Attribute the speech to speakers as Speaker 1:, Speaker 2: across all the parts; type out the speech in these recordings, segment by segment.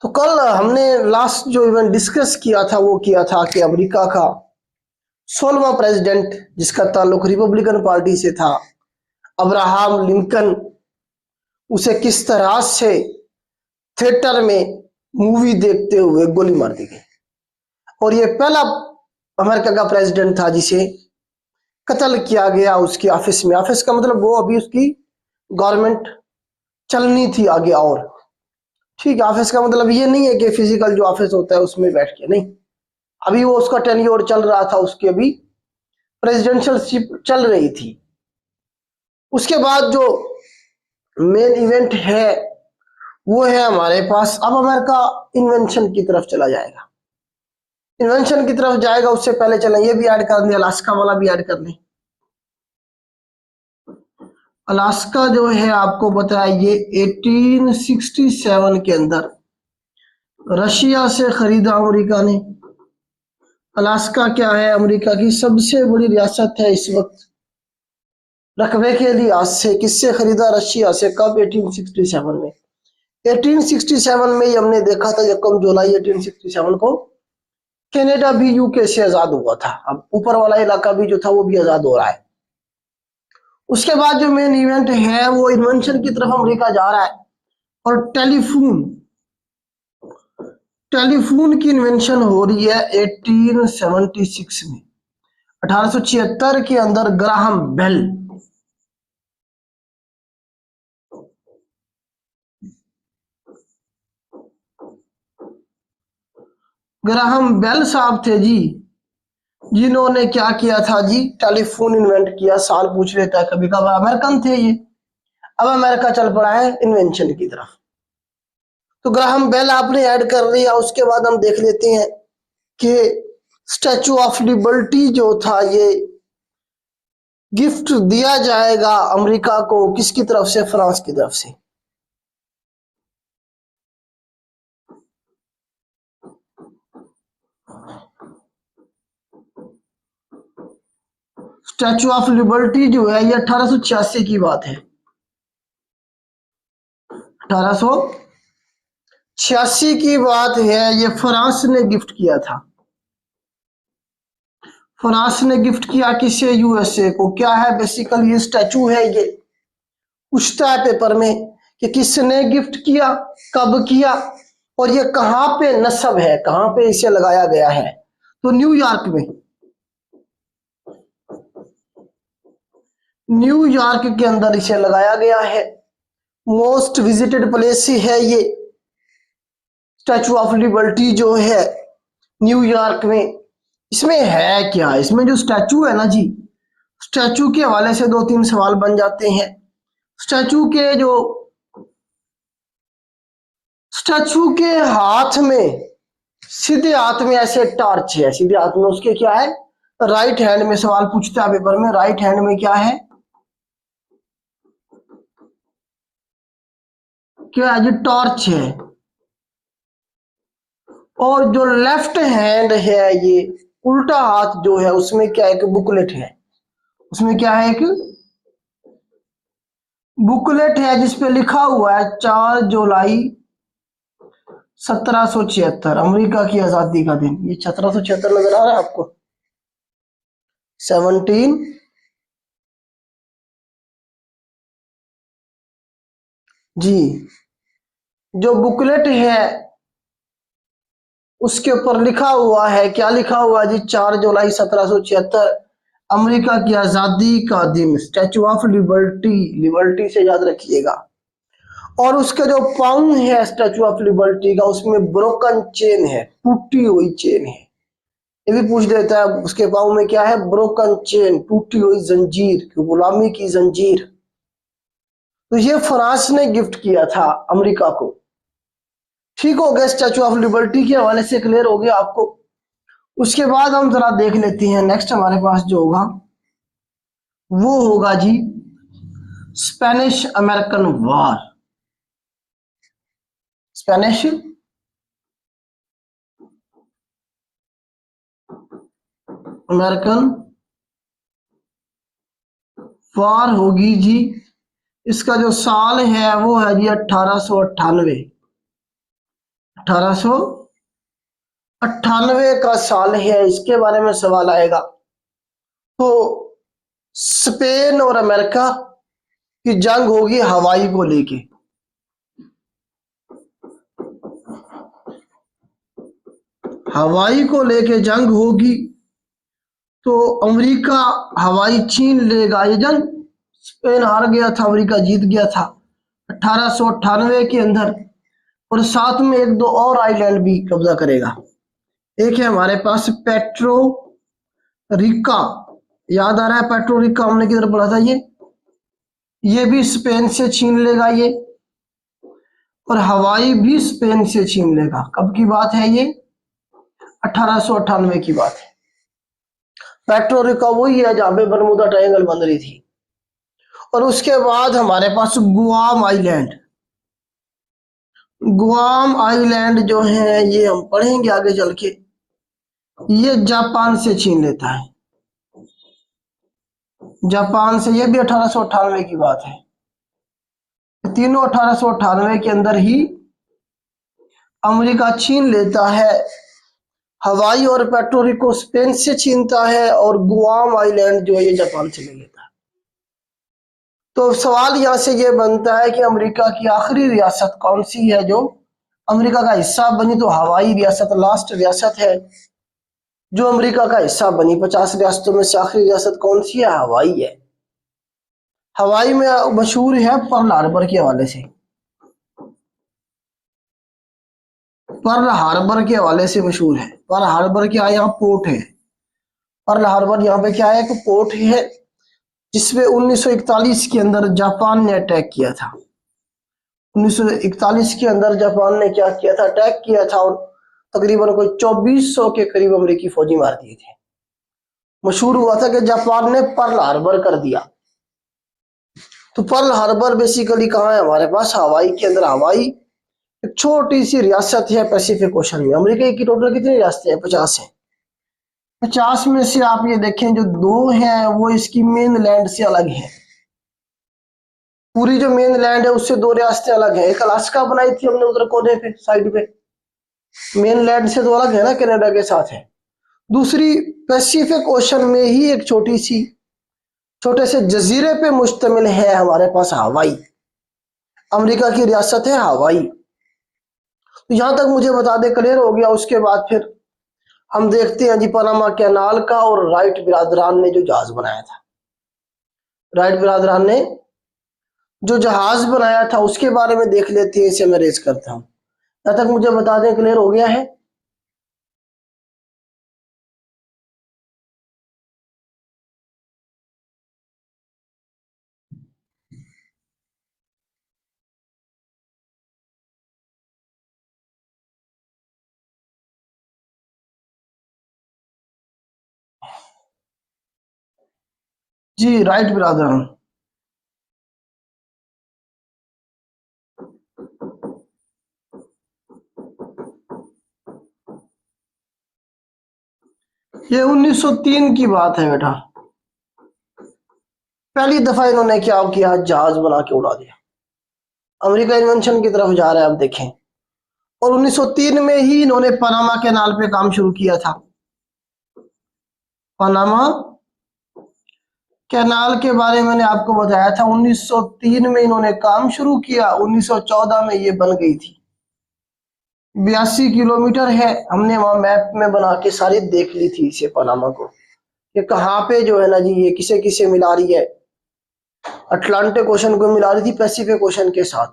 Speaker 1: तो कल हमने लास्ट जो इवेंट डिस्कस किया था वो किया था कि अमेरिका का 16वां प्रेसिडेंट जिसका ताल्लुक रिपब्लिकन पार्टी से था, अब्राहम लिंकन, उसे किस तरह से थिएटर में मूवी देखते हुए गोली मार दी गई। और ये पहला अमेरिका का प्रेसिडेंट था जिसे कत्ल किया गया उसके ऑफिस में। ऑफिस का मतलब वो अभी उसकी गवर्नमेंट चलनी थी आगे। और ठीक है, ऑफिस का मतलब ये नहीं है कि फिजिकल जो ऑफिस होता है उसमें बैठ के, नहीं, अभी वो उसका टेन्योर चल रहा था, उसकी अभी प्रेसिडेंशियलशिप चल रही थी। उसके बाद जो मेन इवेंट है वो है हमारे पास, अब अमेरिका इन्वेंशन की तरफ चला जाएगा। इन्वेंशन की तरफ जाएगा उससे पहले चलें ये भी ऐड कर लें, अलास्का वाला भी ऐड कर लें। अलास्का जो है आपको पता है ये 1867 के अंदर रशिया से खरीदा अमेरिका ने। अलास्का क्या है, अमेरिका की सबसे बड़ी रियासत है इस वक्त रकबे के लिहाज से। किससे खरीदा? रशिया से। कब? 1867 में। 1867 में ही हमने देखा था यकम जुलाई 1867 को कनाडा भी यूके से आजाद हुआ था। अब ऊपर वाला इलाका भी जो था वो भी आजाद हो रहा है। उसके बाद जो मेन इवेंट है वो इन्वेंशन की तरफ अमेरिका जा रहा है। और टेलीफोन टेलीफोन की इन्वेंशन हो रही है 1876 में। 1876 के अंदर ग्राहम बेल साहब थे जी, जिन्होंने क्या किया था जी, टेलीफोन इन्वेंट किया। साल पूछ लेता है कभी कभार। अमेरिकन थे ये। अब अमेरिका चल पड़ा है इन्वेंशन की तरफ। तो ग्राहम बेल आपने ऐड कर लिया। उसके बाद हम देख लेते हैं कि स्टैचू ऑफ लिबर्टी जो था ये गिफ्ट दिया जाएगा अमेरिका को किसकी तरफ से? फ्रांस की तरफ से। स्टैचू ऑफ लिबर्टी जो है ये 1886 की बात है। 1886 की बात है। ये फ्रांस ने गिफ्ट किया था। फ्रांस ने गिफ्ट किया किसे? यूएसए को। क्या है बेसिकली? ये स्टैचू है। ये पूछता है पेपर में कि किसने गिफ्ट किया, कब किया, और ये कहां पे नस्ब है, कहां पे इसे लगाया गया है? तो न्यूयॉर्क में। न्यूयॉर्क के अंदर इसे लगाया गया है। मोस्ट विजिटेड प्लेस है ये स्टैचू ऑफ लिबर्टी जो है न्यूयॉर्क में। इसमें है क्या? इसमें जो स्टैचू है ना जी, स्टैचू के हवाले से दो तीन सवाल बन जाते हैं। स्टैचू के हाथ में, सीधे हाथ में ऐसे टॉर्च है। सीधे हाथ में उसके क्या है? राइट हैंड में। सवाल पूछता है पेपर में, राइट हैंड में क्या है? क्या है जी? टॉर्च है। और जो लेफ्ट हैंड है, ये उल्टा हाथ जो है, उसमें क्या है? एक बुकलेट है। उसमें क्या है? एक बुकलेट है जिसपे लिखा हुआ है 4 जुलाई 1776, अमेरिका की आजादी का दिन। ये 1776 नजर आ रहा है आपको? 17 जी। जो बुकलेट है उसके ऊपर लिखा हुआ है, क्या लिखा हुआ है जी? 4 जुलाई 1776, अमेरिका की आजादी का दिन, स्टैचू ऑफ लिबर्टी। लिबर्टी से याद रखिएगा। और उसका जो पाँव है स्टैचू ऑफ लिबर्टी का, उसमें ब्रोकन चेन है, टूटी हुई चेन है। ये भी पूछ देता है उसके पाँव में क्या है? ब्रोकन चेन, टूटी हुई जंजीर, गुलामी की जंजीर। तो ये फ्रांस ने गिफ्ट किया था अमेरिका को। ठीक हो गया, स्टैचू ऑफ लिबर्टी के हवाले से क्लियर हो गया आपको। उसके बाद हम जरा देख लेते हैं नेक्स्ट हमारे पास जो होगा वो होगा जी Spanish American war. Spanish American war होगी जी। इसका जो साल है वो है जी 1898। 1898 का साल है, इसके बारे में सवाल आएगा। तो स्पेन और अमेरिका की जंग होगी हवाई को लेके। हवाई को लेके जंग होगी, तो अमेरिका हवाई छीन लेगा। ये जंग स्पेन हार गया था, अमेरिका जीत गया था 1898 के अंदर। और साथ में एक दो और आइलैंड भी कब्जा करेगा। एक है हमारे पास पेट्रो रिका, याद आ रहा है पेट्रो रिका, हमने किधर पढ़ा था ये भी स्पेन से छीन लेगा ये। और हवाई भी स्पेन से छीन लेगा। कब की बात है ये? 1898 की बात है। पेट्रो रिका वही है जहां पे बरमुदा ट्रायंगल बन रही थी। और उसके बाद हमारे पास गुआम आइलैंड। गुआम आइलैंड जो है ये हम पढ़ेंगे आगे चल के, ये जापान से छीन लेता है। जापान से, ये भी 1898 की बात है। तीनों 1898 के अंदर ही अमेरिका छीन लेता है। हवाई और पेट्रो रिको स्पेन से छीनता है, और गुआम आइलैंड जो है ये जापान से ले लेता है। तो सवाल यहां से ये बनता है कि अमेरिका की आखिरी रियासत कौन सी है जो अमेरिका का हिस्सा बनी? तो हवाई रियासत लास्ट रियासत है जो अमेरिका का हिस्सा बनी। 50 रियासतों में से आखिरी रियासत कौन सी है? हवाई है। हवाई में मशहूर है पर्ल हार्बर के हवाले से। पर्ल हार्बर के हवाले से मशहूर है। पर्ल हार्बर क्या है? यहाँ पोर्ट है। पर्ल हार्बर यहाँ पे क्या है? एक पोर्ट है जिसमें 1941 के अंदर जापान ने अटैक किया था। 1941 के अंदर जापान ने क्या किया था? अटैक किया था, और तकरीबन कोई 2400 के करीब अमेरिकी फौजी मार दिए थे। मशहूर हुआ था कि जापान ने पर्ल हार्बर कर दिया। तो पर्ल हार्बर बेसिकली कहाँ है? हमारे पास हवाई के अंदर। हवाई एक छोटी सी रियासत है पैसिफिक ओशन में। अमेरिका की टोटल कितनी रियासतें हैं? 50 है। 50 में से आप ये देखें जो दो हैं वो इसकी मेन लैंड से अलग है। पूरी जो मेन लैंड है उससे दो रियासतें अलग है। एक अलास्का बनाई थी हमने उधर कोने पे साइड पे, मेन लैंड से तो अलग है ना, कनाडा के साथ है। दूसरी पैसिफिक ओशन में ही एक छोटे से जजीरे पे मुश्तमिल है हमारे पास हवाई। अमेरिका की रियासत है हवाई। तो यहां तक मुझे बता दे, क्लियर हो गया। उसके बाद फिर हम देखते हैं जी पनामा कैनाल का, और राइट बिरादरान ने जो जहाज बनाया था। राइट बिरादरान ने जो जहाज बनाया था उसके बारे में देख लेते हैं। इसे मैं रेज करता हूं। यहां तक मुझे बता दें, क्लियर हो गया है? जी राइट बिरादरान। ये 1903 की बात है बेटा। पहली दफा इन्होंने क्या किया? जहाज बना के उड़ा दिया। अमेरिका इन्वेंशन की तरफ जा रहा है, अब देखें। और 1903 में ही इन्होंने पनामा कैनाल पे काम शुरू किया था। पनामा कैनाल के बारे में मैंने आपको बताया था। 1903 में इन्होंने काम शुरू किया, 1914 में ये बन गई थी। 82 किलोमीटर है। हमने वहां मैप में बना के सारी देख ली थी इसे, पनामा को, कि कहाँ पे जो है ना जी ये किसे किसे मिला रही है। अटलांटिक ओशन को मिला रही थी पैसिफिक ओशन के साथ,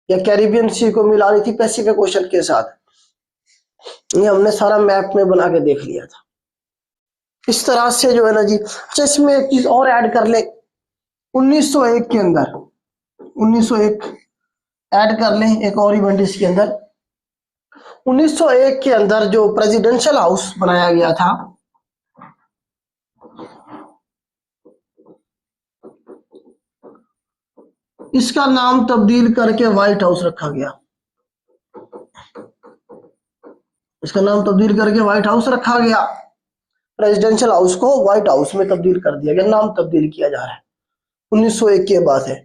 Speaker 1: या कैरिबियन सी को मिला रही थी पैसिफिक ओशन के साथ। ये हमने सारा मैप में बना के देख लिया था। इस तरह से जो है ना जी। अच्छा, इसमें एक चीज और ऐड कर ले। 1901 के अंदर, 1901 ऐड कर लें एक और इवेंट इसके अंदर। 1901 के अंदर जो प्रेसिडेंशियल हाउस बनाया गया था, इसका नाम तब्दील करके व्हाइट हाउस रखा गया। इसका नाम तब्दील करके व्हाइट हाउस रखा गया। प्रेसिडेंशियल हाउस को व्हाइट हाउस में तब्दील कर दिया गया। नाम तब्दील किया जा रहा है। 1901 की बात है।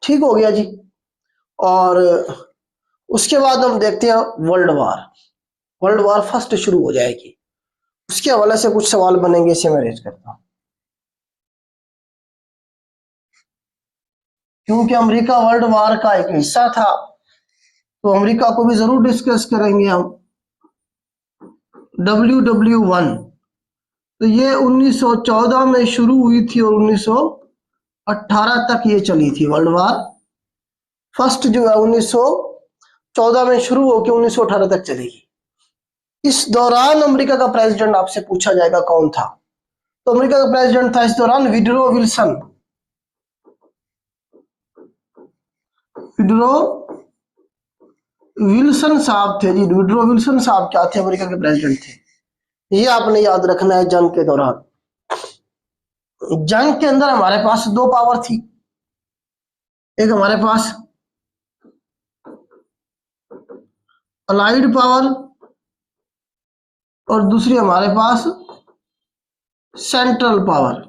Speaker 1: ठीक हो गया जी। और उसके बाद हम देखते हैं वर्ल्ड वार फर्स्ट शुरू हो जाएगी। उसके हवाले से कुछ सवाल बनेंगे, इसे मैं रेज करता हूं। क्योंकि अमेरिका वर्ल्ड वार का एक हिस्सा था, तो अमेरिका को भी जरूर डिस्कस करेंगे हम। WW1 तो ये 1914 में शुरू हुई थी और 1918 तक ये चली थी। वर्ल्ड वार फर्स्ट जो है 1914 में शुरू होकर 1918 तक चलेगी। इस दौरान अमेरिका का प्रेसिडेंट आपसे पूछा जाएगा कौन था, तो अमेरिका का प्रेसिडेंट था इस दौरान वुडरो विल्सन। वुडरो विल्सन साहब थे जी। वुडरो विल्सन साहब क्या थे? अमेरिका के प्रेसिडेंट थे। ये आपने याद रखना है। जंग के दौरान, जंग के अंदर हमारे पास दो पावर थी। एक हमारे पास अलाइड पावर और दूसरी हमारे पास सेंट्रल पावर।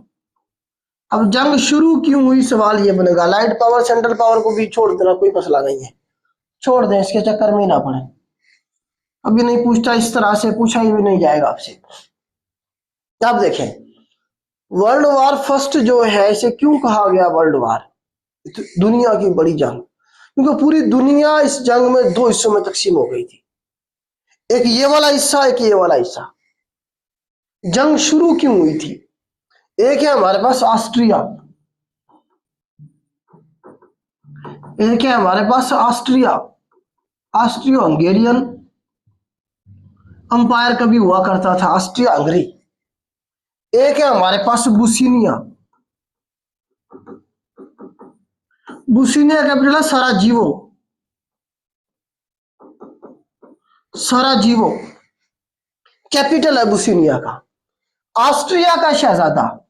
Speaker 1: अब जंग शुरू क्यों हुई, सवाल ये बनेगा। अलाइड पावर सेंट्रल पावर को भी छोड़ देना, कोई मसला नहीं है, छोड़ दें, इसके चक्कर में ही ना पड़े। अभी नहीं पूछता, इस तरह से पूछा ही भी नहीं जाएगा आपसे। अब देखें, वर्ल्ड वार फर्स्ट जो है इसे क्यों कहा गया वर्ल्ड वार? दुनिया की बड़ी जंग, क्योंकि पूरी दुनिया इस जंग में दो हिस्सों में तकसीम हो गई थी। एक ये वाला हिस्सा, एक ये वाला हिस्सा। जंग शुरू क्यों हुई थी? एक है हमारे पास ऑस्ट्रिया, एक है हमारे पास ऑस्ट्रियो हंगेरियन अंपायर कभी हुआ करता था, ऑस्ट्रिया हंगरी। एक है हमारे पास बुसिनिया। बुसिनिया कैपिटल है सराजीवो कैपिटल है बुसिनिया का। ऑस्ट्रिया का शहजादा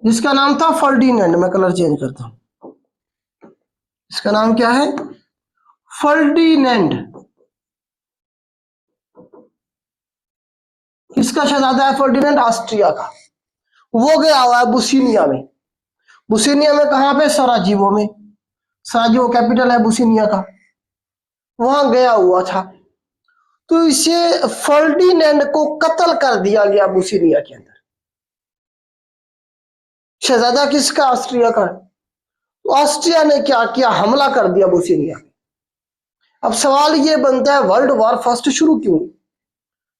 Speaker 1: जिसका नाम था फर्डिनेंड, मैं कलर चेंज करता हूं, इसका नाम क्या है? फर्डिनेंड। इसका शहजादा है फर्डिनेंड ऑस्ट्रिया का। वो गया हुआ है बुसिनिया में। बुसिनिया में कहां पे? सराजीवो में। सराजीवो कैपिटल है बुसिनिया का, वहां गया हुआ था। तो इसे फर्डिनेंड को कत्ल कर दिया गया बुसिनिया के अंदर। शहजादा किसका? ऑस्ट्रिया का। तो ऑस्ट्रिया ने क्या किया? हमला कर दिया बुसिनिया में। अब सवाल ये बनता है, वर्ल्ड वॉर फर्स्ट शुरू क्यों हुई?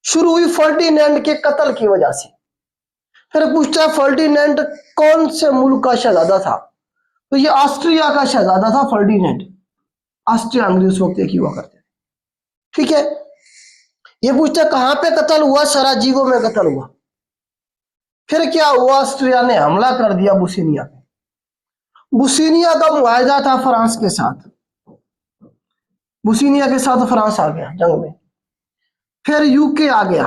Speaker 1: शुरू हुई फर्डिनेंड के कत्ल की वजह से। फिर पूछता है फर्डिनेंड कौन से मुल्क का शहजादा था? तो ये ऑस्ट्रिया का शहजादा था फर्डिनेंड। ऑस्ट्रिया हंगरी उस वक्त एक ही हुआ करते थे, ठीक है। ये पूछता है कहां पे कत्ल हुआ? सराजीवो में कत्ल हुआ। फिर क्या हुआ? ऑस्ट्रिया ने हमला कर दिया बुसिनिया पे। बुसिनिया का मुआहदा था फ्रांस के साथ। बुसिनिया के साथ फ्रांस आ गया जंग में। फिर यूके आ गया,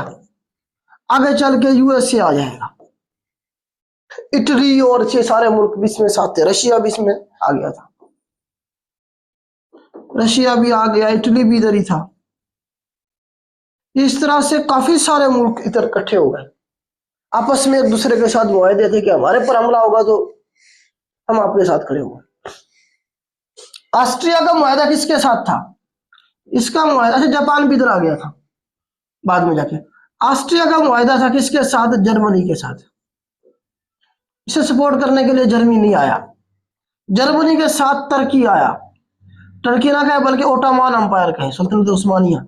Speaker 1: आगे चल के यूएसए आ जाएगा। इटली और छह सारे मुल्क भी इसमें साथ थे। रशिया भी इसमें आ गया था, रशिया भी आ गया, इटली भी इधर ही था। इस तरह से काफी सारे मुल्क इधर इकट्ठे हो गए, आपस में एक दूसरे के साथ मुआहदे थे कि हमारे पर हमला होगा तो हम आपके साथ खड़े होंगे। ऑस्ट्रिया का मुआहदा किसके साथ था? इसका मुआहदा, जापान भी इधर आ गया था बाद में जाके। ऑस्ट्रिया का मुआहदा था किसके साथ? जर्मनी के साथ। इसे सपोर्ट करने के लिए जर्मनी नहीं आया, जर्मनी के साथ तुर्की आया। तुर्की ना कहे बल्कि ओटोमान अंपायर कहे, सुल्तानत उस्मानिया।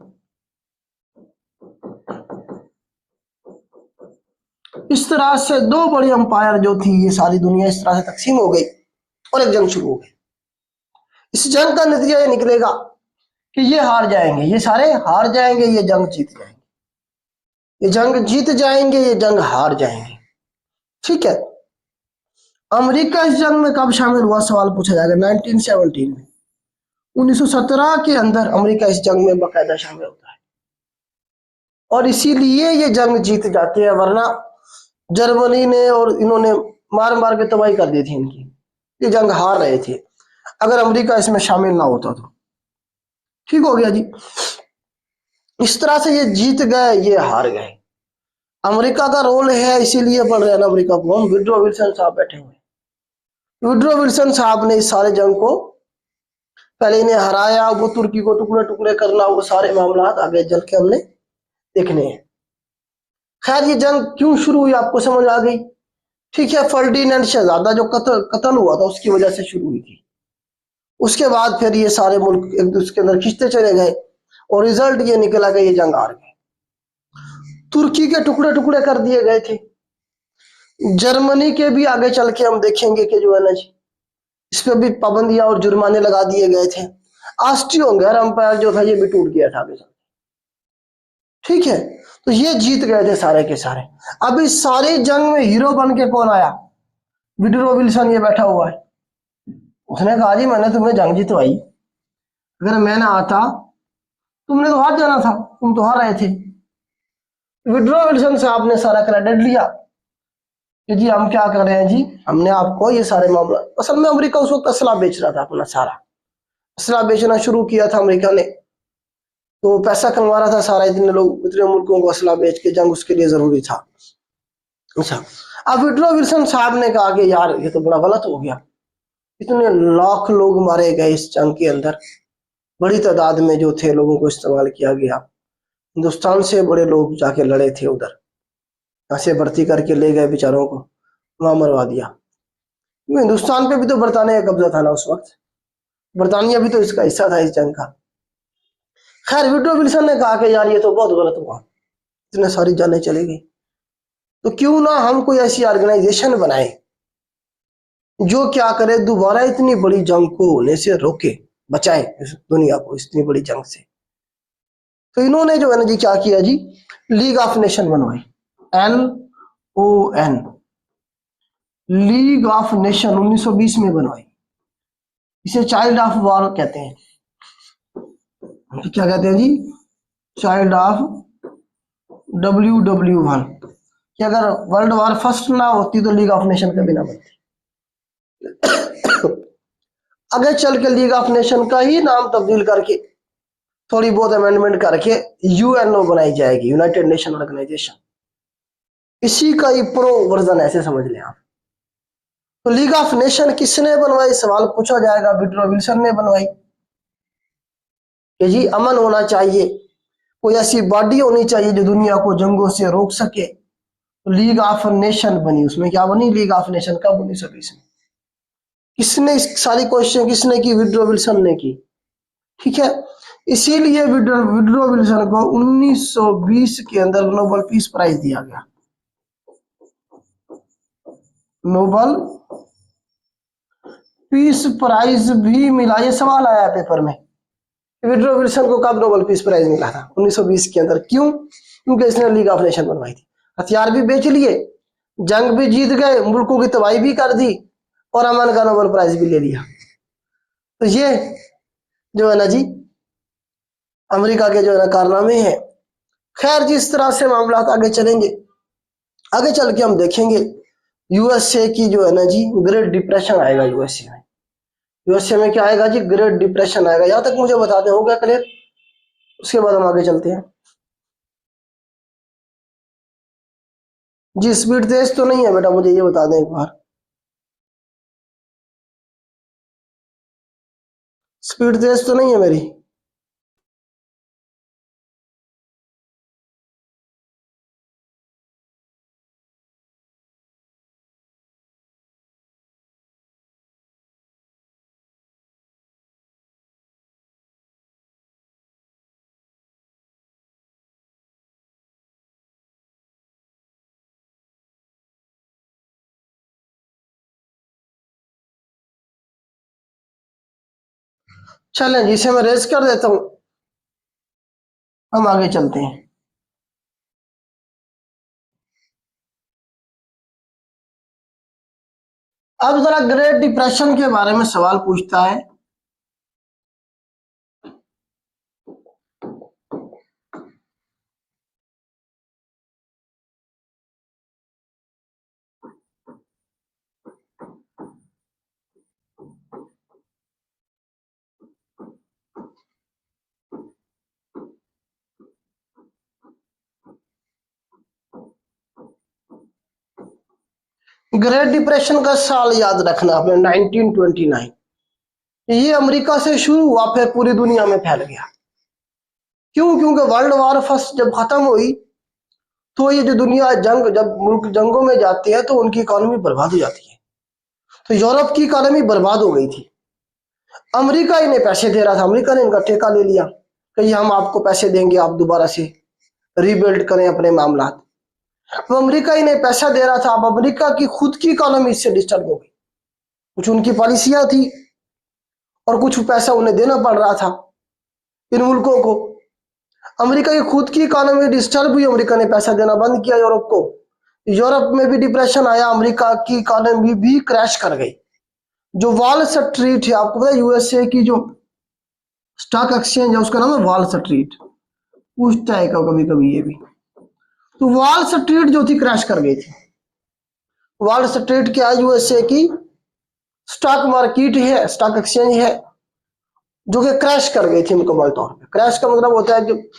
Speaker 1: इस तरह से दो बड़ी अंपायर जो थी, ये सारी दुनिया इस तरह से तकसीम हो गई और एक जंग शुरू हो गई। इस जंग का नतीजा ये निकलेगा कि ये हार जाएंगे, ये सारे हार जाएंगे, ये जंग जीत जाएंगे। ये जंग जीत जाएंगे, ये जंग हार जाएंगे, ठीक है। अमेरिका इस जंग में कब शामिल हुआ? सवाल पूछा जाएगा। 1917 में, 1917 के अंदर अमेरिका इस जंग में बाकायदा शामिल होता है और इसीलिए ये जंग जीत जाते हैं। वरना जर्मनी ने और इन्होंने मार मार के तबाही कर दी थी इनकी, ये जंग हार रहे थे अगर अमेरिका इसमें शामिल ना होता तो। ठीक हो गया जी। इस तरह से ये जीत गए, ये हार गए। अमेरिका का रोल है, इसीलिए पढ़ रहे हैं ना अमेरिका को हम। वुडरो विल्सन साहब बैठे हुए, वुडरो विल्सन साहब ने इस सारे जंग को पहले इन्हें हराया, वो तुर्की को टुकड़े टुकड़े करना, वो सारे मामला आगे चल के हमने देखने हैं। खैर ये जंग क्यों शुरू हुई आपको समझ आ गई। ठीक है, फर्डिनेंड शहजादा जो कत्ल हुआ था उसकी वजह से शुरू हुई थी। उसके बाद फिर ये सारे मुल्क एक दूसरे के अंदर खिंचते चले गए और रिजल्ट ये निकला कि ये जंग हार गए। तुर्की के टुकड़े टुकड़े कर दिए गए थे। जर्मनी के भी आगे चल के हम देखेंगे कि जो है ना जी, इस पे भी पाबंदियां और जुर्माने लगा दिए गए थे। ऑस्ट्रियो हंगारी अंपायर जो था ये भी टूट गया था आगे चल। ठीक है, तो ये जीत गए थे सारे के सारे। अब इस सारी जंग में हीरो बन के कौन आया? विड्रो विल्सन, ये बैठा हुआ है। उसने कहा जी मैंने तुम्हें जंग जितवाई, अगर मैं ना आता तुमने तो हार जाना था, तुम तो हार रहे थे। विड्रो विल्सन साहब ने सारा क्रेडिट लिया कि जी हम क्या कर रहे हैं जी, हमने आपको ये सारे मामला, असल में अमेरिका उस वक्त असला बेच रहा था, अपना सारा असला बेचना शुरू किया था अमेरिका ने, तो पैसा कमा रहा था सारा, इतने लोग इतने मुल्कों को असला बेच के, जंग उसके लिए जरूरी था। अच्छा, अब विड्रो विल्सन साहब ने कहा कि यार ये तो बड़ा गलत हो गया, इतने लाख लोग मारे गए इस जंग के अंदर, बड़ी तादाद में जो थे लोगों को इस्तेमाल किया गया, हिंदुस्तान से बड़े लोग जाके लड़े थे उधर, यहाँ से भर्ती करके ले गए बेचारों को, वहां मरवा दिया। हिंदुस्तान पे भी तो बरतानिया का कब्जा था ना उस वक्त, बरतानिया भी तो इसका हिस्सा था इस जंग का। खैर विड्रो विल्सन ने कहा कि यार ये तो बहुत गलत हुआ, इतने सारी जानें चली गई, तो क्यों ना हम कोई ऐसी ऑर्गेनाइजेशन बनाए जो क्या करे, दोबारा इतनी बड़ी जंग को होने से रोके, बचाए इस दुनिया को इतनी बड़ी जंग से। तो इन्होंने जो है ना जी क्या किया जी, लीग ऑफ नेशन बनवाई, LON, लीग ऑफ नेशन 1920 में बनवाई। इसे चाइल्ड ऑफ वॉर कहते हैं। क्या कहते हैं जी? चाइल्ड ऑफ WW1, कि अगर वर्ल्ड वॉर फर्स्ट ना होती तो लीग ऑफ नेशन कभी ना बनती। आगे चल के लीग ऑफ नेशन का ही नाम तब्दील करके, थोड़ी बहुत अमेंडमेंट करके UNO बनाई जाएगी, यूनाइटेड नेशन ऑर्गेनाइजेशन। इसी का ही प्रो वर्जन ऐसे समझ लें आप। तो लीग ऑफ नेशन किसने बनवाई, सवाल पूछा जाएगा। विड्रो विल्सन ने बनवाई कि जी अमन होना चाहिए, कोई ऐसी बॉडी होनी चाहिए जो दुनिया को जंगों से रोक सके। तो लीग ऑफ नेशन बनी, उसमें क्या बनी, लीग ऑफ नेशन कब 1920 में। किसने इस सारी क्वेश्चन किसने की, विड्रो विल्सन ने की। ठीक है, इसीलिए विड्रो विल्सन को 1920 के अंदर नोबेल पीस प्राइज दिया गया। नोबेल पीस प्राइज भी मिला, ये सवाल आया पेपर में, विड्रो विल्सन को कब नोबेल पीस प्राइज मिला था 1920 के अंदर, क्यों? क्योंकि इसने लीग ऑफ नेशन बनवाई थी, हथियार भी बेच लिए, जंग भी जीत गए, मुल्कों की तबाही भी कर दी और अमन का नोबेल प्राइज भी ले लिया। तो ये जो है ना जी अमेरिका के जो है ना कारनामे हैं। खैर जिस तरह से मामला आगे चलेंगे, आगे चल के हम देखेंगे USA की जो है ना जी ग्रेट डिप्रेशन आएगा। यूएसए में क्या आएगा जी, ग्रेट डिप्रेशन आएगा। यहां तक मुझे बता दें, हो गया क्लियर? उसके बाद हम आगे चलते हैं। जी स्पीड तेज तो नहीं है बेटा, मुझे ये बता दें एक बार, स्पीड तेज तो नहीं है मेरी? चलें जी, इसे मैं रेज कर देता हूं, हम आगे चलते हैं। अब जरा ग्रेट डिप्रेशन के बारे में सवाल पूछता है। ग्रेट डिप्रेशन का साल याद रखना आपने, 1929। ये अमेरिका से शुरू हुआ, फिर पूरी दुनिया में फैल गया। क्यों? क्योंकि वर्ल्ड वॉर फर्स्ट जब खत्म हुई तो ये जो दुनिया जब मुल्क जंगों में जाते हैं तो उनकी इकोनॉमी बर्बाद हो जाती है। तो यूरोप की इकोनॉमी बर्बाद हो गई थी। अमेरिका इन्हें पैसे दे रहा था, अमेरिका ने इनका ठेका ले लिया कि हम आपको पैसे देंगे, आप दोबारा से रीबिल्ड करें अपने मामला। तो अमेरिका इन्हें पैसा दे रहा था। अब अमेरिका की खुद की इकोनॉमी इससे डिस्टर्ब हो गई। कुछ उनकी पॉलिसियां थी और कुछ पैसा उन्हें देना पड़ रहा था इन मुल्कों को। अमेरिका की खुद की इकोनॉमी डिस्टर्ब हुई, अमेरिका ने पैसा देना बंद किया यूरोप को। यूरोप में भी डिप्रेशन आया, अमेरिका की इकोनॉमी भी क्रैश कर गई। जो वॉल स्ट्रीट है, आपको पता है यूएसए की जो स्टॉक एक्सचेंज है उसका नाम है वॉल स्ट्रीट, पूछता है कभी कभी ये भी। तो वॉल स्ट्रीट जो थी क्रैश कर गई थी। वॉल स्ट्रीट क्या है? यूएसए की स्टॉक मार्केट है, स्टॉक एक्सचेंज है, जो कि क्रैश कर गई थी मुकम्मल तौर पे। क्रैश का मतलब होता है कि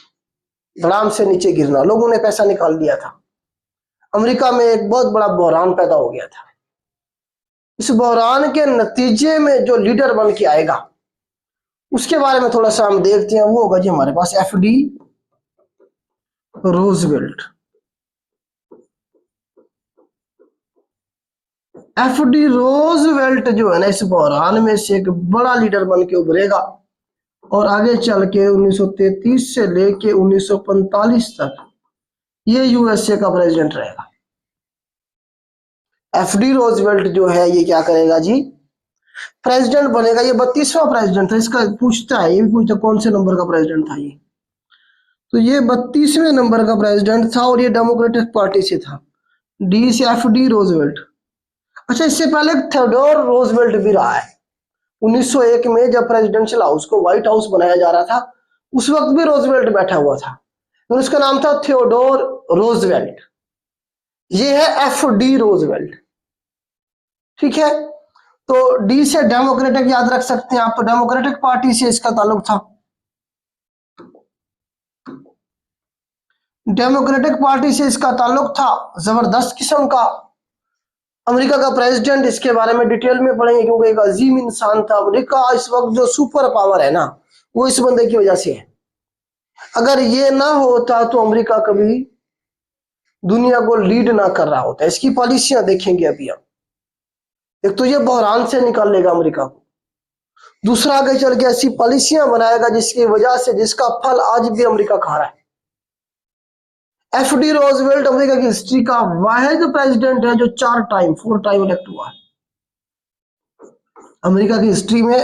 Speaker 1: धड़ाम से नीचे गिरना, लोगों ने पैसा निकाल लिया था। अमेरिका में एक बहुत बड़ा बहरान पैदा हो गया था। इस बहरान के नतीजे में जो लीडर बन के आएगा उसके बारे में थोड़ा सा हम देखते हैं। वो होगा जी हमारे पास एफडी रोजवेल्ट। एफडी रोजवेल्ट जो है ना, इस बहरान में से एक बड़ा लीडर बन के उभरेगा और आगे चल के 1933 से लेके 1945 तक ये यूएसए का प्रेसिडेंट रहेगा। एफडी रोजवेल्ट जो है ये क्या करेगा जी? प्रेसिडेंट बनेगा। ये 32वां प्रेसिडेंट था। इसका पूछता है, ये भी पूछता कौन से नंबर का प्रेसिडेंट था ये। तो ये 32वें नंबर का प्रेसिडेंट था और ये डेमोक्रेटिक पार्टी से था। डी से एफडी रोजवेल्ट। अच्छा, इससे पहले थियोडोर रोजवेल्ट भी रहा है। 1901 में जब प्रेसिडेंशियल हाउस को व्हाइट हाउस बनाया जा रहा था उस वक्त भी रोजवेल्ट बैठा हुआ था और उसका नाम था थियोडोर रोजवेल्ट। ये है एफडी रोजवेल्ट, ठीक है। तो डी से डेमोक्रेटिक याद रख सकते हैं आप, तो डेमोक्रेटिक पार्टी से इसका ताल्लुक था। डेमोक्रेटिक पार्टी से इसका ताल्लुक था। जबरदस्त किस्म का अमेरिका का प्रेसिडेंट, इसके बारे में डिटेल में पढ़ेंगे क्योंकि एक अजीम इंसान था। अमेरिका इस वक्त जो सुपर पावर है ना, वो इस बंदे की वजह से है। अगर ये ना होता तो अमेरिका कभी दुनिया को लीड ना कर रहा होता। इसकी पॉलिसियां देखेंगे अभी हम। एक तो ये बहरान से निकाल लेगा अमेरिका को, दूसरा आगे चल के ऐसी पॉलिसियां बनाएगा जिसकी वजह से जिसका फल आज भी अमेरिका खा रहा है। एफडी रोजवेल्ट अमेरिका की हिस्ट्री का वाहिद प्रेसिडेंट है जो 4 टाइम इलेक्ट हुआ है अमेरिका की हिस्ट्री में।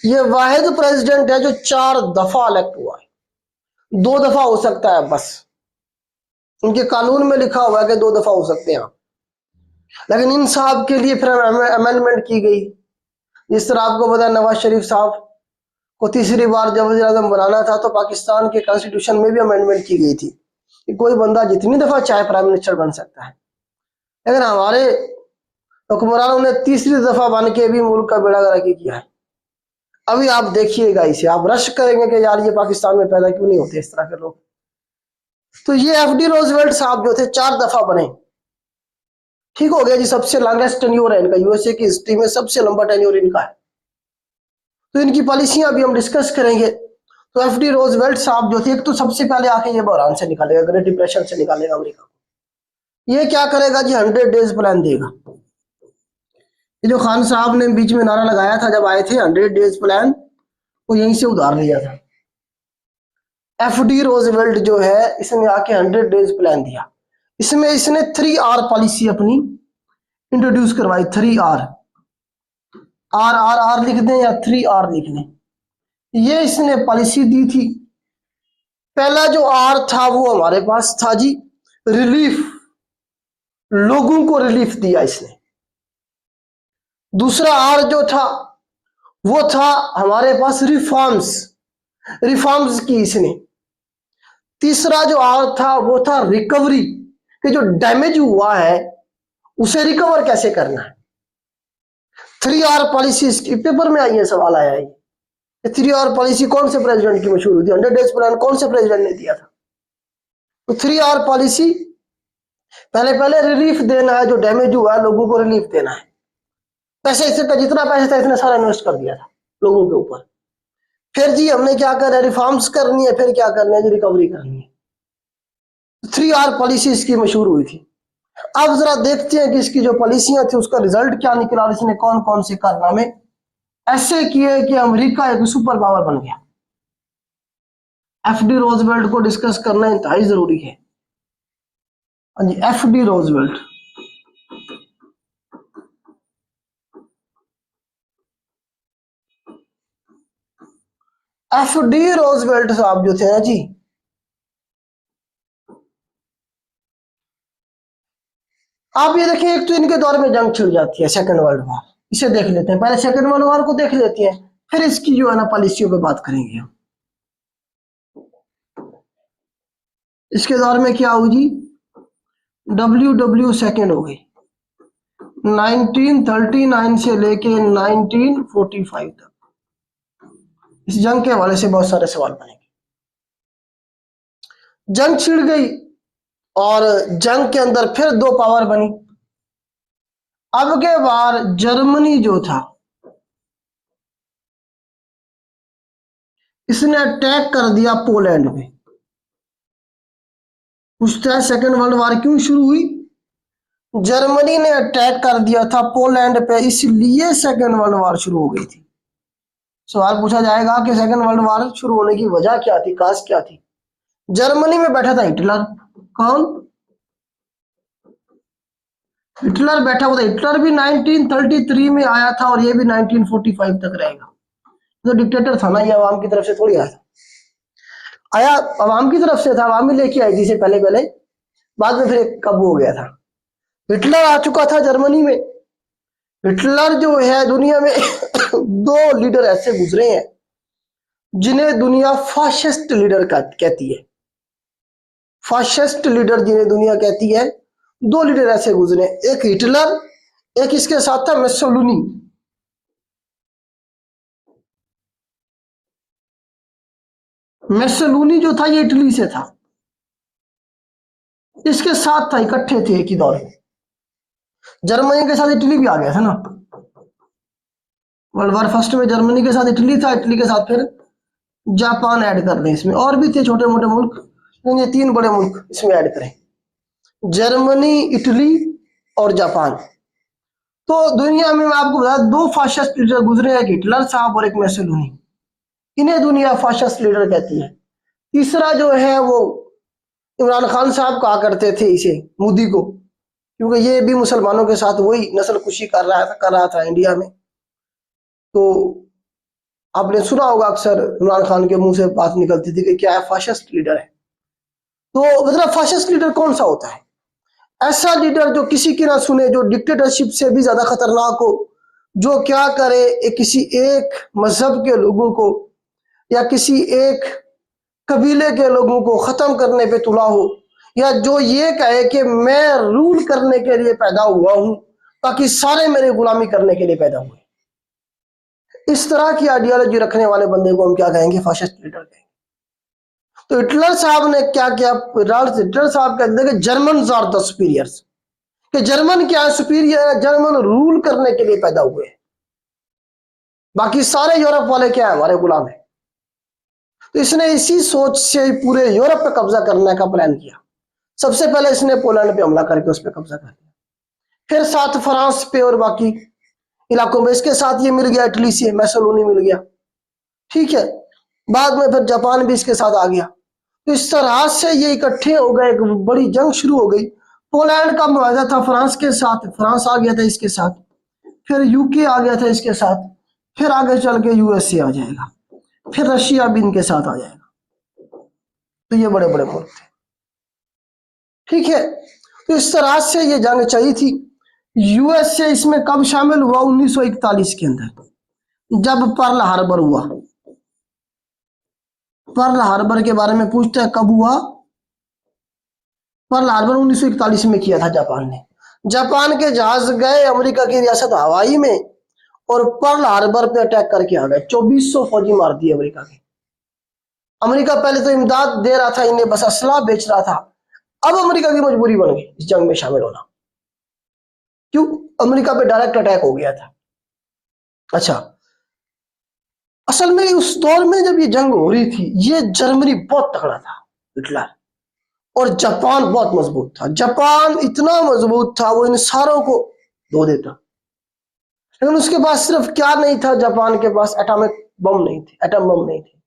Speaker 1: ये वाहिद प्रेसिडेंट है जो 4 दफा इलेक्ट हुआ है। 2 दफा हो सकता है बस, उनके कानून में लिखा हुआ है कि 2 दफा हो सकते हैं, लेकिन इन साहब के लिए फिर अमेंडमेंट की गई। जिस तरह आपको पता है नवाज शरीफ साहब को तीसरी बार जब वज़ीर आज़म बनाना था तो पाकिस्तान के कॉन्स्टिट्यूशन में भी अमेंडमेंट की गई थी कि कोई बंदा जितनी दफा चाहे प्राइम मिनिस्टर बन सकता है। लेकिन हमारे हुक्मरानों ने तीसरी दफा बन के भी मुल्क का बेड़ा गर्क किया है। अभी आप देखिएगा इसे, आप रश करेंगे कि यार ये पाकिस्तान में पैदा क्यों नहीं होते इस तरह के लोग। तो ये एफडी रोजवेल्ट साहब जो थे 4 दफा बने, ठीक हो गया जी। सबसे लॉन्गेस्ट टेन्योर है इनका, यूएसए की हिस्ट्री में सबसे लंबा टेन्योर इनका है। तो इनकी पॉलिसियां अभी हम डिस्कस करेंगे। तो एफडी रोजवेल्ट साहब जो थे, एक तो सबसे पहले आके ये बहरान से निकालेगा, ग्रेट डिप्रेशन से निकालेगा अमेरिका को। ये क्या करेगा जी? 100 डेज प्लान देगा। ये जो खान साहब ने बीच में नारा लगाया था जब आए थे 100 डेज प्लान, वो यहीं से उधार लिया था। एफडी रोजवेल्ट जो है इसने आके 100 डेज प्लान दिया। इसमें इसने 3R पॉलिसी अपनी इंट्रोड्यूस करवाई। 3R, आर आर आर लिख दें या 3R लिख दें, ये इसने पॉलिसी दी थी। पहला जो आर था वो हमारे पास था जी रिलीफ, लोगों को रिलीफ दिया इसने। दूसरा आर जो था वो था हमारे पास रिफॉर्म्स, रिफॉर्म्स की इसने। तीसरा जो आर था वो था रिकवरी, कि जो डैमेज हुआ है उसे रिकवर कैसे करना है। 3R पॉलिसी इसकी पेपर में आई है, सवाल आया है। 3R पॉलिसी कौन से प्रेसिडेंट की मशहूर हुई थी? 100 डेज प्लान कौन से प्रेसिडेंट ने दिया था? तो 3R पॉलिसी, पहले रिलीफ देना है, जो डैमेज हुआ है लोगों को रिलीफ देना है। पैसे इससे का जितना पैसा था इसने सारा इन्वेस्ट कर दिया था लोगों के ऊपर। फिर जी हमने क्या करना है, रिफॉर्म्स करनी है, फिर क्या करना है जी, रिकवरी करनी है। 3R पॉलिसी इसकी मशहूर हुई थी। अब जरा देखते हैं कि इसकी जो पॉलिसियां थी उसका रिजल्ट क्या निकला और इसने कौन कौन से कारनामे ऐसे किए कि अमेरिका एक सुपर पावर बन गया। एफडी रोजवेल्ट को डिस्कस करना इंतहाई जरूरी है। हाँ जी, एफडी रोजवेल्ट। एफडी रोजवेल्ट साहब जो थे ना जी, आप ये देखिए, एक तो इनके दौर में जंग छिड़ जाती है, सेकंड वर्ल्ड वॉर। इसे देख लेते हैं, पहले सेकंड वर्ल्ड वॉर को देख लेते हैं, फिर इसकी जो है ना पॉलिसियों पे बात करेंगे हम। इसके दौर में क्या हुई जी, WW सेकंड हो गई 1939 से लेके 1945 तक। इस जंग के हवाले से बहुत सारे सवाल बनेंगे। जंग छिड़ गई और जंग के अंदर फिर दो पावर बनी। अब के बार जर्मनी जो था इसने अटैक कर दिया पोलैंड पे। पूछता है सेकेंड वर्ल्ड वॉर क्यों शुरू हुई? जर्मनी ने अटैक कर दिया था पोलैंड पे, इसलिए सेकेंड वर्ल्ड वॉर शुरू हो गई थी। सवाल पूछा जाएगा कि सेकेंड वर्ल्ड वॉर शुरू होने की वजह क्या थी, काज क्या थी? जर्मनी में बैठा था हिटलर। कौन? हिटलर बैठा हुआ था। हिटलर भी 1933 में आया था और ये भी 1945 तक रहेगा। तो डिक्टेटर था ना, ये अवाम की तरफ से थोड़ी आया था। आया अवाम की तरफ से था, अवाम ही लेके आई थी इसे पहले पहले, बाद में फिर कब हो गया था। हिटलर आ चुका था जर्मनी में। हिटलर जो है दुनिया में दो लीडर ऐसे गुजरे हैं जिन्हें दुनिया फाशिस्ट लीडर कहती है। फाशिस्ट लीडर जिन्हें दुनिया कहती है, दो लीडर ऐसे गुजरे, एक हिटलर, एक इसके साथ था मुसोलिनी। मुसोलिनी जो था ये इटली से था, इसके साथ था, इकट्ठे थे एक ही दौर में। जर्मनी के साथ इटली भी आ गया था ना, वर्ल्ड वॉर फर्स्ट में जर्मनी के साथ इटली था, इटली के साथ फिर जापान ऐड कर दें इसमें, और भी थे छोटे मोटे मुल्क, ये तीन बड़े मुल्क इसमें ऐड करें, जर्मनी, इटली और जापान। तो दुनिया में मैं आपको बता, दो फाशिस्ट लीडर गुजरे, एक हिटलर साहब और एक मुसोलिनी। इन्हें दुनिया फाशिस्ट लीडर कहती है। तीसरा जो है वो इमरान खान साहब कहा करते थे इसे, मोदी को, क्योंकि ये भी मुसलमानों के साथ वही नस्ल कुशी कर रहा था इंडिया में। तो आपने सुना होगा अक्सर इमरान खान के मुंह से बात निकलती थी कि क्या है, फाशिस्ट लीडर है। तो मतलब फाशिस्ट लीडर कौन सा होता है? ऐसा लीडर जो किसी की ना सुने, जो डिक्टेटरशिप से भी ज्यादा खतरनाक हो, जो क्या करे, किसी एक मजहब के लोगों को या किसी एक कबीले के लोगों को खत्म करने पे तुला हो, या जो ये कहे कि मैं रूल करने के लिए पैदा हुआ हूं ताकि सारे मेरे गुलामी करने के लिए पैदा हुए। इस तरह की आइडियोलॉजी रखने वाले बंदे को हम क्या कहेंगे? फाशिस्ट लीडर कहेंगे। तो हिटलर साहब ने क्या किया? हिटलर साहब कहते हैं कि जर्मन आर द सुपीरियर्स, कि जर्मन क्या है? सुपीरियर है, जर्मन रूल करने के लिए पैदा हुए, बाकी सारे यूरोप वाले क्या है? हमारे गुलाम है। तो इसने इसी सोच से पूरे यूरोप पे कब्जा करने का प्लान किया। सबसे पहले इसने पोलैंड पे हमला करके उस पर कब्जा कर लिया, फिर साथ फ्रांस पे और बाकी इलाकों में। इसके साथ ये मिल गया इटली से, मुसोलिनी मिल गया, ठीक है। बाद में फिर जापान भी इसके साथ आ गया। तो इस तरह से ये इकट्ठे हो गए, एक बड़ी जंग शुरू हो गई। पोलैंड का मुआहदा था फ्रांस के साथ, फ्रांस आ गया था इसके साथ, फिर यूके आ गया था इसके साथ, फिर आगे चल के यूएसए आ जाएगा, फिर रशिया भी इनके साथ आ जाएगा। तो ये बड़े बड़े मुल्क थे, ठीक है। तो इस तरह से ये जंग चाहिए थी। यूएसए इसमें कब शामिल हुआ? 1941 के अंदर, जब पर्ल हार्बर हुआ। पर्ल हार्बर के बारे में पूछते हैं कब हुआ? पर्ल हार्बर 1941 में किया था जापान ने। जापान के जहाज गए अमेरिका की रियासत हवाई में और पर्ल हार्बर पे अटैक करके आ गए। 2400 फौजी मार दिए अमेरिका के। अमेरिका पहले तो इमदाद दे रहा था इन्हें, बस असला बेच रहा था। अब अमेरिका की मजबूरी बन गई इस जंग में शामिल होना। क्यों? अमेरिका पे डायरेक्ट अटैक हो गया था। अच्छा, असल में उस दौर में जब ये जंग हो रही थी, ये जर्मनी बहुत तगड़ा था, हिटलर, और जापान बहुत मजबूत था। जापान इतना मजबूत था वो इन सारों को धो देता। लेकिन उसके पास सिर्फ क्या नहीं था, जापान के पास एटॉमिक बम नहीं थे, एटम बम नहीं थे।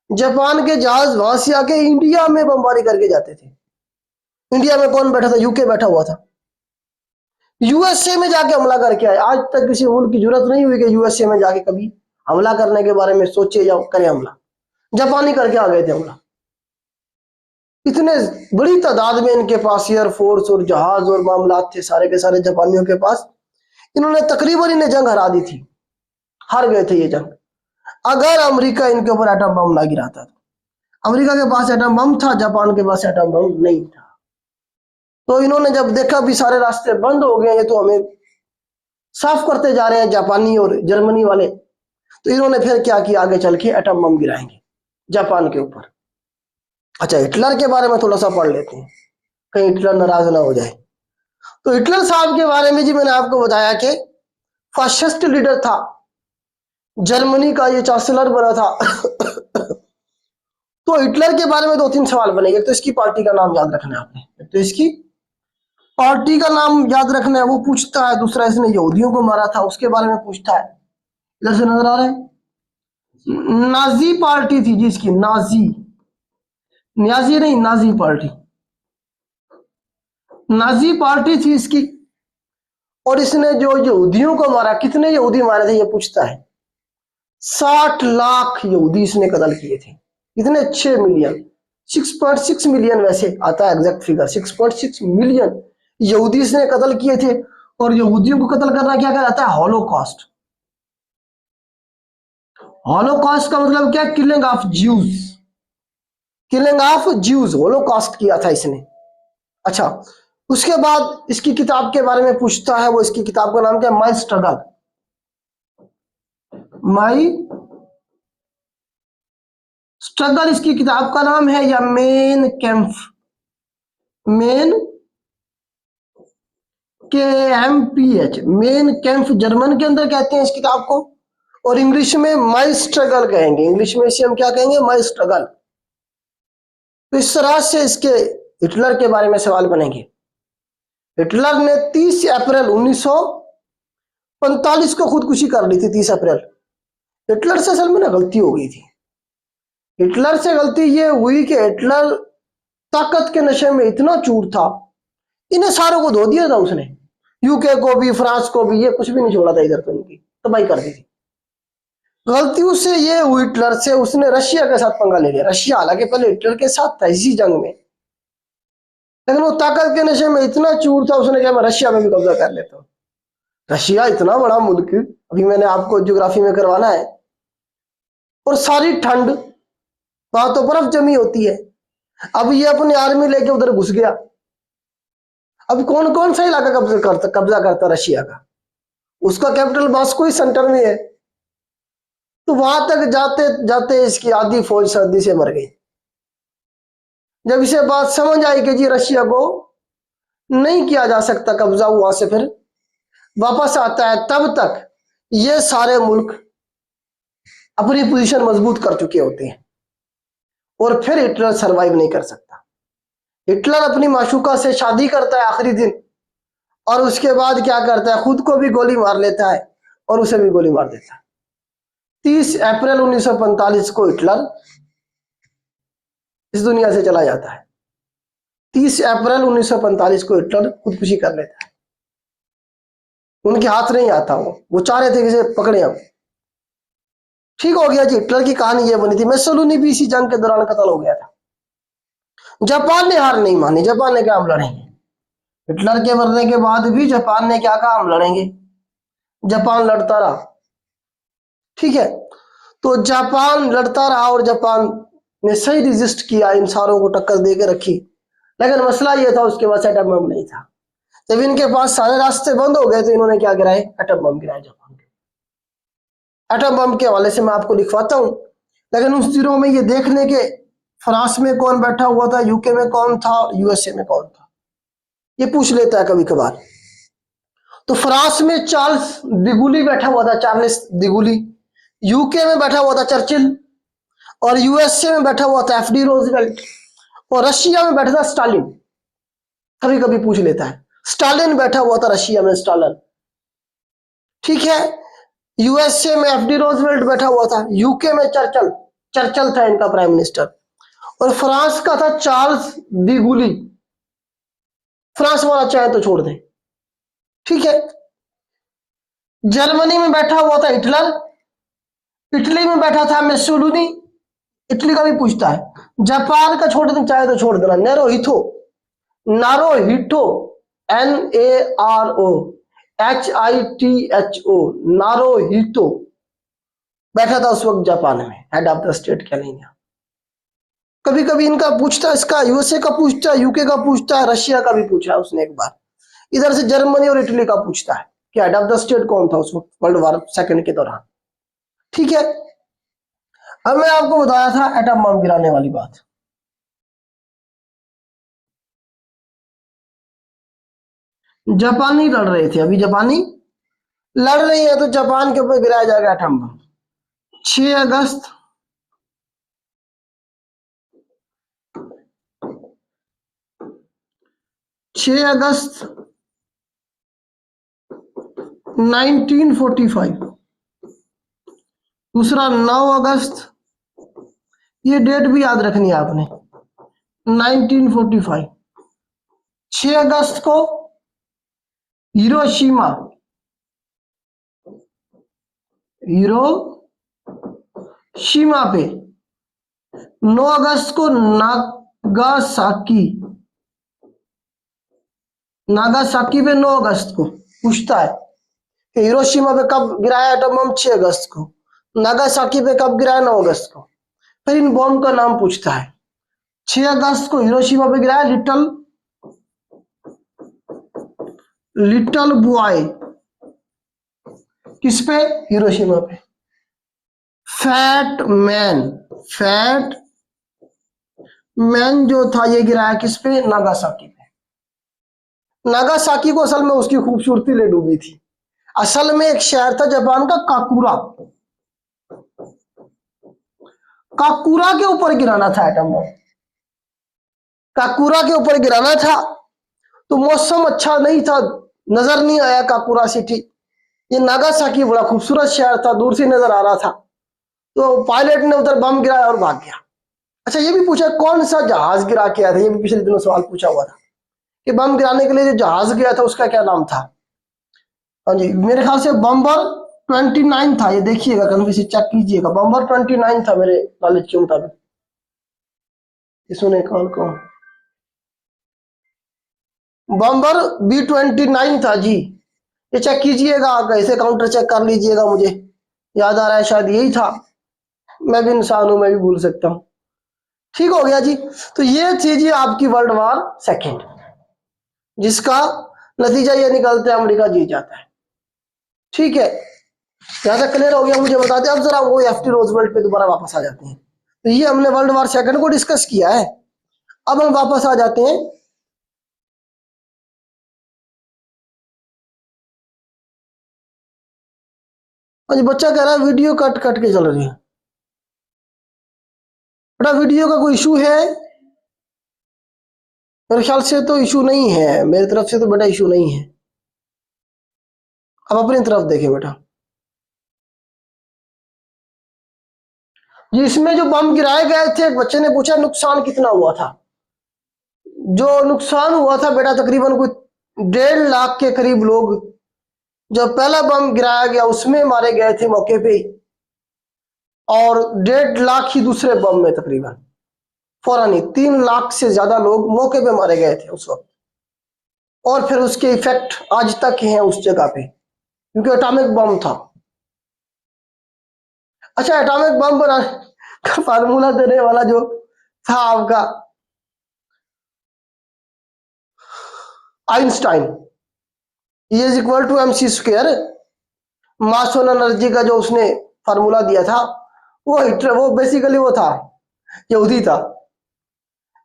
Speaker 1: जापान के जहाज वहां से आके इंडिया में बमबारी करके जाते थे। इंडिया में कौन बैठा था? यूके बैठा हुआ था। यूएसए में जाके हमला करके आए। आज तक किसी मुल्क की जरूरत नहीं हुई कि यूएसए में जाके कभी हमला करने के बारे में सोचे या करे हमला। जापानी करके आ गए थे हमला। इतने बड़ी तादाद में इनके पास एयरफोर्स और जहाज और मामलात थे, सारे के सारे जापानियों के पास। इन्होंने तकरीबन इन्हें जंग हरा दी थी, हार गए थे ये जंग। अगर अमेरिका इनके ऊपर एटम बम ना गिराता तो। अमेरिका के पास एटम बम था, जापान के पास एटम बम नहीं था। तो इन्होंने जब देखा भी सारे रास्ते बंद हो गए, ये तो हमें साफ करते जा रहे हैं जापानी और जर्मनी वाले, तो इन्होंने फिर क्या किया, आगे चल के एटम बम गिराएंगे जापान के ऊपर। अच्छा, हिटलर के बारे में थोड़ा सा पढ़ लेते हैं, कहीं हिटलर नाराज ना हो जाए। तो हिटलर साहब के बारे में जी मैंने आपको बताया कि फाशिस्ट लीडर था, जर्मनी का ये चांसलर बना था। तो हिटलर के बारे में दो तीन सवाल बनेंगे। एक तो इसकी पार्टी का नाम याद रखना है आपने, एक तो इसकी पार्टी का नाम याद रखना है, वो पूछता है। दूसरा, इसने यहूदियों को मारा था, उसके बारे में पूछता है। इधर से नजर आ रहा है, नाजी पार्टी थी जिसकी, नाजी, न्याजी नहीं, नाजी पार्टी, नाजी पार्टी थी इसकी। और इसने जो यहूदियों को मारा, कितने यहूदी मारे थे ये पूछता है। 60 लाख यहूदी इसने कत्ल किए थे। इतने 6 मिलियन, 6.6 मिलियन वैसे आता है एग्जैक्ट फिगर, 6.6 मिलियन यहूदी इसने कत्ल किए थे। और यहूदियों को कत्ल करना क्या कहलाता है? हॉलोकॉस्ट। हॉलोकॉस्ट का मतलब क्या? Killing of Jews, killing of Jews, Holocaust किया था इसने। अच्छा, उसके बाद इसकी किताब के बारे में पूछता है। वो इसकी किताब का नाम क्या है? माई स्ट्रगल, माई स्ट्रगल इसकी किताब का नाम है, या Mein Kampf, Mein K M P H, Mein Kampf German के अंदर कहते हैं इस किताब को, और इंग्लिश में माई स्ट्रगल कहेंगे। इंग्लिश में इसे हम क्या कहेंगे? माई स्ट्रगल। तो इस तरह से इसके हिटलर के बारे में सवाल बनेंगे। हिटलर ने 30 अप्रैल 1945 को खुदकुशी कर ली थी। 30 अप्रैल। हिटलर से असल में ना गलती हो गई थी। हिटलर से गलती ये हुई कि हिटलर ताकत के नशे में इतना चूर था, इन्हें सारों को धो दिया था उसने, यूके को भी, फ्रांस को भी, ये कुछ भी नहीं छोड़ा था इधर पे, उनकी तबाही कर दी थी। गलती उससे ये हुई हिटलर से, उसने रशिया के साथ पंगा ले लिया। रशिया हालांकि पहले हिटलर के साथ था इसी जंग में, लेकिन वो ताकत के नशे में इतना चूर था, उसने कहा मैं रशिया में भी कब्जा कर लेता हूँ। रशिया इतना बड़ा मुल्क, अभी मैंने आपको ज्योग्राफी में करवाना है, और सारी ठंड, वहां तो बर्फ जमी होती है। अब ये अपनी आर्मी लेके उधर घुस गया। अब कौन कौन सा इलाका कब्जा करता रशिया का? उसका कैपिटल मॉस्को ही सेंटर में है। तो वहां तक जाते जाते इसकी आधी फौज सर्दी से मर गई। जब इसे बात समझ आई कि जी रशिया को नहीं किया जा सकता कब्जा, वहां से फिर वापस आता है। तब तक ये सारे मुल्क अपनी पोजीशन मजबूत कर चुके होते हैं, और फिर हिटलर सरवाइव नहीं कर सकता। हिटलर अपनी माशूका से शादी करता है आखिरी दिन, और उसके बाद क्या करता है? खुद को भी गोली मार लेता है और उसे भी गोली मार देता है। 30 अप्रैल 1945 को हिटलर इस दुनिया से चला जाता है। 30 अप्रैल 1945 को हिटलर खुदकुशी कर लेता है। उनके हाथ नहीं आता, वो चाह रहे थे कि इसे पकड़े हम। ठीक हो गया जी, हिटलर की कहानी ये बनी थी। मुसोलिनी भी इसी जंग के दौरान कत्ल हो गया था। जापान ने हार नहीं मानी। जापान ने क्या, हम लड़ेंगे। हिटलर के मरने के बाद भी जापान ने क्या कहा? हम लड़ेंगे। जापान लड़ता रहा। ठीक है, तो जापान लड़ता रहा, और जापान ने सही रिजिस्ट किया, इन सारों को टक्कर दे के रखी। लेकिन मसला यह था, उसके पास एटम बम नहीं था। जब इनके पास सारे रास्ते बंद हो गए तो इन्होंने क्या गिराए? एटम बम गिराए जापान के। एटम बम के हवाले से मैं आपको लिखवाता हूं, लेकिन उस दिनों में ये देखने के फ्रांस में कौन बैठा हुआ था, यूके में कौन था, यूएसए में कौन था, ये पूछ लेता है कभी कभार। तो फ्रांस में चार्ल्स दिगुली बैठा हुआ था, चार्ल्स दिगुली। यूके में बैठा हुआ था चर्चिल, और यूएसए में बैठा हुआ था एफडी रोजवेल्ट, और रशिया में बैठा था स्टालिन। कभी कभी पूछ लेता है, स्टालिन बैठा हुआ था रशिया में, स्टालिन। ठीक है, यूएसए में एफडी रोजवेल्ट बैठा हुआ था, यूके में चर्चिल, चर्चिल था इनका प्राइम मिनिस्टर, और फ्रांस का था चार्ल्स दिगुली। फ्रांस वाला चाहे तो छोड़ दे, ठीक है। जर्मनी में बैठा हुआ था हिटलर, इटली में बैठा था मेसोलुनी, इटली का भी पूछता है। जापान का छोड़ दे, चाहे तो छोड़ देना, नेरोहितो, नारोहिटो, NAROHITHO, नारोहितो बैठा था उस वक्त जापान में, हेड ऑफ द स्टेट क्या नहीं। कभी कभी इनका पूछता है, इसका यूएसए का पूछता है, यूके का पूछता है, रशिया का भी पूछा है उसने एक बार। इधर से जर्मनी और इटली का पूछता है कि हेड ऑफ द स्टेट कौन था उस वक्त वर्ल्ड वॉर सेकंड के दौरान। ठीक है, अब मैं आपको बताया था एटम बम गिराने वाली बात। जापानी लड़ रहे थे, अभी जापानी लड़ रही है, तो जापान के ऊपर गिराया जाएगा एटम बम। 6 अगस्त 1945। दूसरा 9 अगस्त, ये डेट भी याद रखनी है आपने, 1945। 6 अगस्त को हिरोशिमा, हिरोशिमा पे। 9 अगस्त को नागासाकी, नागासाकी पे 9 अगस्त को पूछता है कि हिरोशिमा पे कब गिराया एटम बम, 6 अगस्त को। नागासाकी पे कब गिराया, 9 अगस्त को। फिर इन बम का नाम पूछता है। 6 अगस्त को हिरोशिमा पे गिराया लिटल बॉय, किस पे, हिरोशिमा पे। फैट मैन जो था ये गिराया किस पे, नागासाकी पे। नागासाकी को असल में उसकी खूबसूरती ले डूबी थी। असल में एक शहर था जापान का काकुरा, काकुरा के ऊपर गिराना था एटम बम, काकुरा के ऊपर गिराना था। तो मौसम अच्छा नहीं था, नजर नहीं आया काकुरा सिटी। ये नागासाकी बड़ा खूबसूरत शहर था, दूर से नजर आ रहा था। तो पायलट ने उधर बम गिराया और भाग गया। अच्छा, ये भी पूछा कौन सा जहाज गिरा के आया था, ये भी पिछले दिनों सवाल पूछा हुआ था कि बम गिराने के लिए जो जहाज गया था उसका क्या नाम था। हाँ जी, मेरे ख्याल से बम्बर 29 था, ये देखिएगा, कन्फ्यूज से चेक कीजिएगा। बम्बर 29 था मेरे नॉलेज के मुताबिक। सुने कौन कौन, बम्बर B-29 था जी, ये चेक कीजिएगा, कैसे काउंटर चेक कर लीजिएगा, मुझे याद आ रहा है शायद यही था। मैं भी इंसान हूं, मैं भी भूल सकता हूँ। ठीक हो गया जी। तो ये थी जी आपकी वर्ल्ड वॉर सेकेंड, जिसका नतीजा ये निकलता है अमेरिका जीत जाता है। ठीक है, यहां तक क्लियर हो गया, मुझे बता दें। अब जरा वो एफडी रोजवेल्ट पे दोबारा वापस आ जाते हैं। तो ये हमने वर्ल्ड वॉर सेकंड को डिस्कस किया है। अब हम वापस आ जाते हैं आज बच्चा कह रहा है वीडियो कट कट के चल रही है। बेटा वीडियो का कोई इशू है? मेरे ख्याल से तो इशू नहीं है, मेरी तरफ से तो बेटा इशू नहीं है। अब अपनी तरफ देखें बेटा जी। इसमें जो बम गिराए गए थे, एक बच्चे ने पूछा नुकसान कितना हुआ था। जो नुकसान हुआ था बेटा, तकरीबन कोई 1.5 लाख के करीब लोग, जो पहला बम गिराया गया उसमें मारे गए थे मौके पे, और 1.5 लाख ही दूसरे बम में, तकरीबन फौरन ही 3 लाख से ज्यादा लोग मौके पे मारे गए थे उस वक्त। और फिर उसके इफेक्ट आज तक हैं उस जगह पे, क्योंकि एटॉमिक बम था। अच्छा, एटॉमिक बम बनाने का फार्मूला देने वाला जो था आपका Einstein, E is equal to MC square, mass और एनर्जी का जो उसने फार्मूला दिया था, वो हिटलर, वो बेसिकली वो था, यहूदी था।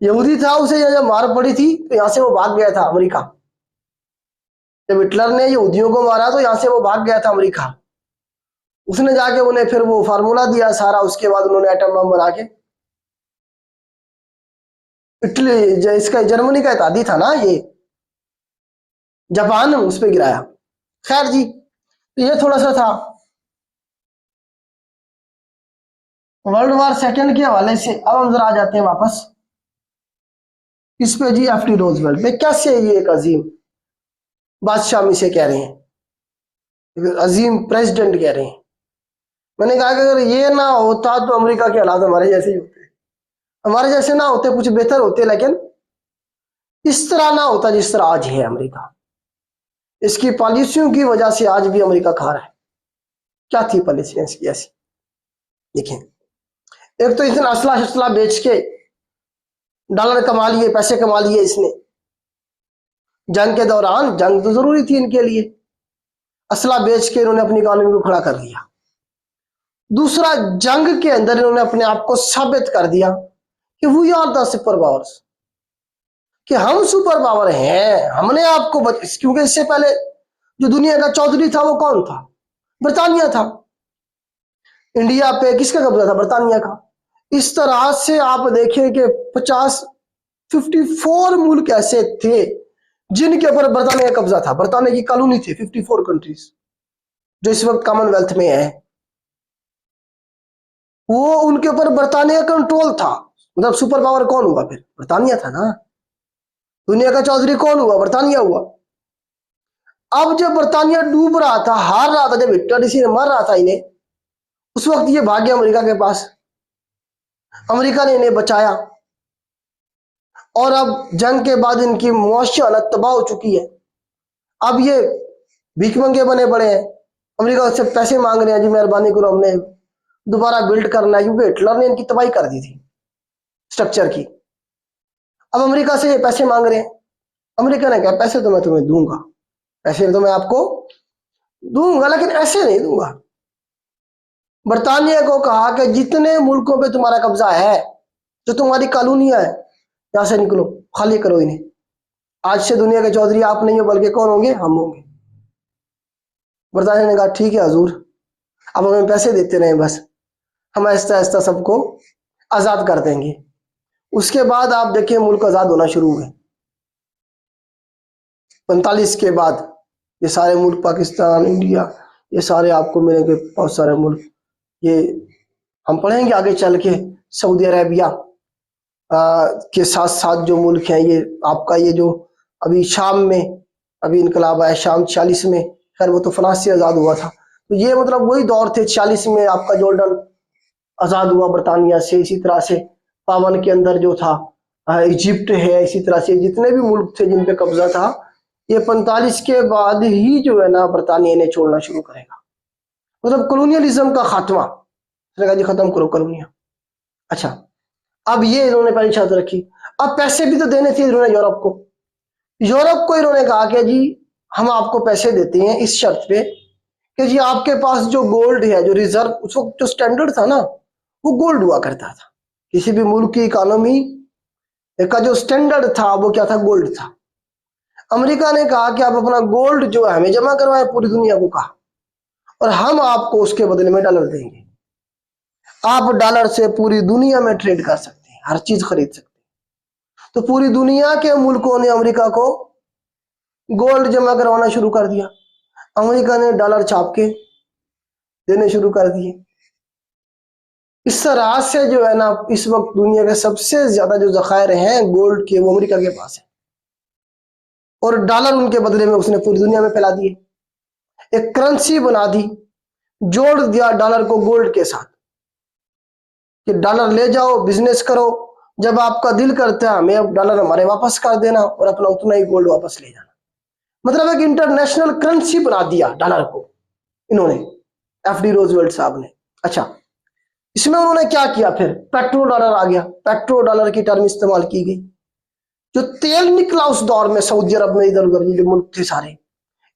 Speaker 1: यहूदी था, उसे जब मार पड़ी थी तो यहां से वो भाग गया था अमेरिका। जब हिटलर ने यहूदियों को मारा तो यहाँ से वो भाग गया था अमेरिका। उसने जाके उन्हें फिर वो फार्मूला दिया सारा, उसके बाद उन्होंने एटम बम बना के इटली इसका जर्मनी का इत्यादि था ना ये, जापान उस पर गिराया। खैर जी, तो ये थोड़ा सा था वर्ल्ड वार सेकेंड के हवाले से। अब हम जरा आ जाते हैं वापस इस पे जी, एफ डी रोजवेल्ट में कैसे ये एक अजीम बादशाह में से कह रहे हैं, अजीम प्रेसिडेंट कह रहे हैं। मैंने कहा कि अगर ये ना होता तो अमेरिका के हालात हमारे जैसे ही होते, हमारे जैसे ना होते, कुछ बेहतर होते, लेकिन इस तरह ना होता जिस तरह आज है अमेरिका। इसकी पॉलिसियों की वजह से आज भी अमेरिका खा रहा है। क्या थी पॉलिसियां इसकी ऐसी? देखें, एक तो इसने असला शसला बेच के डॉलर कमा लिए, पैसे कमा लिए इसने। जंग के दौरान, जंग तो जरूरी थी इनके लिए, असला बेच के इन्होंने अपनी इकोनॉमी को खड़ा कर लिया। दूसरा, जंग के अंदर इन्होंने अपने आप को साबित कर दिया कि we are the super powers, कि हम सुपर पावर हैं। हमने आपको क्योंकि इससे पहले जो दुनिया का चौधरी था वो कौन था? बर्तानिया था। इंडिया पे किसका कब्जा था? बर्तानिया का। इस तरह से आप देखें कि 54 मुल्क ऐसे थे जिनके ऊपर बर्तानिया का कब्जा था। बर्तानिया की कॉलोनी थी 54 कंट्रीज, जो इस वक्त कॉमनवेल्थ में है, वो उनके ऊपर बर्तानिया कंट्रोल था। मतलब सुपर पावर कौन हुआ फिर? बर्तानिया था ना। दुनिया का चौधरी कौन हुआ? बर्तानिया हुआ। अब जब बर्तानिया डूब रहा था, हार रहा था, जब हिटलर इसी मर रहा था इन्हें, उस वक्त ये भाग्य अमेरिका के पास। अमेरिका ने इन्हें बचाया और अब जंग के बाद इनकी मुआशी हालत तबाह हो चुकी है। अब ये भिखमंगे बने पड़े हैं, अमेरिका से पैसे मांग रहे हैं, जी मेहरबानी करो, हमने दोबारा बिल्ड करना है, क्योंकि हिटलर ने इनकी तबाही कर दी थी स्ट्रक्चर की। अब अमेरिका से ये पैसे मांग रहे हैं। अमेरिका ने कहा पैसे तो मैं तुम्हें दूंगा, पैसे तो मैं आपको दूंगा, लेकिन ऐसे नहीं दूंगा। बर्तानिया को कहा कि जितने मुल्कों पे तुम्हारा कब्जा है, जो तुम्हारी कॉलोनियां है, यहां से निकलो, खाली करो इन्हें। आज से दुनिया के चौधरी आप नहीं हो, बल्कि कौन होंगे? हम होंगे। बर्तानिया ने कहा ठीक है हजूर, अब हमें पैसे देते रहे, बस हम आहिस्ता आहिस्ता सबको आजाद कर देंगे। उसके बाद आप देखिए मुल्क आजाद होना शुरू हुए। 45 के बाद ये सारे मुल्क, पाकिस्तान, इंडिया, ये सारे आपको मिलेंगे, बहुत सारे मुल्क। ये हम पढ़ेंगे आगे चल के। सऊदी अरेबिया के साथ साथ जो मुल्क हैं, ये आपका ये जो अभी शाम में अभी इनकलाब आया, शाम 46 में, खैर वो तो फ्रांस से आज़ाद हुआ था। तो ये मतलब वही दौर थे 46 में आपका जॉर्डन आज़ाद हुआ बरतानिया से। इसी तरह से पावन के अंदर जो था इजिप्ट है, इसी तरह से जितने भी मुल्क थे जिन पे कब्जा था, ये 45 के बाद ही जो है ना बरतानिया ने छोड़ना शुरू करेगा। मतलब कॉलोनियलिज्म का खात्मा, जी खत्म करो कॉलोनिया। अच्छा, अब ये इन्होंने पहली शर्त रखी। अब पैसे भी तो देने थे इन्होंने यूरोप को। यूरोप को इन्होंने कहा कि जी हम आपको पैसे देते हैं इस शर्त पे कि जी आपके पास जो गोल्ड है, जो रिजर्व, उस वक्त जो स्टैंडर्ड था ना, वो गोल्ड हुआ करता था। किसी भी मुल्क की इकोनॉमी का जो स्टैंडर्ड था वो क्या था? गोल्ड था। अमेरिका ने कहा कि आप अपना गोल्ड जो है हमें जमा करवाएं, पूरी दुनिया को कहा, और हम आपको उसके बदले में डॉलर देंगे। आप डॉलर से पूरी दुनिया में ट्रेड कर सकते हैं, हर चीज खरीद सकते हैं। तो पूरी दुनिया के मुल्कों ने अमेरिका को गोल्ड जमा करवाना शुरू कर दिया। अमेरिका ने डॉलर छाप के देने शुरू कर दिए। इस तरह से जो है ना इस वक्त दुनिया के सबसे ज्यादा जो जखायर हैं गोल्ड के, वो अमेरिका के पास है, और डॉलर उनके बदले में उसने पूरी दुनिया में फैला दिए। एक करेंसी बना दी, जोड़ दिया डॉलर को गोल्ड के साथ कि डॉलर ले जाओ, बिजनेस करो, जब आपका दिल करता है हमें अब डॉलर हमारे वापस कर देना और अपना उतना ही गोल्ड वापस ले जाना। मतलब एक इंटरनेशनल करेंसी बना दिया डॉलर को इन्होंने, एफ डी रोजवेल्ट साहब ने। अच्छा, इसमें उन्होंने क्या किया फिर? पेट्रो डॉलर आ गया, पेट्रो डॉलर की टर्म इस्तेमाल की गई। जो तेल निकला उस दौर में सऊदी अरब में, इधर उधर जो मुल्क थे सारे,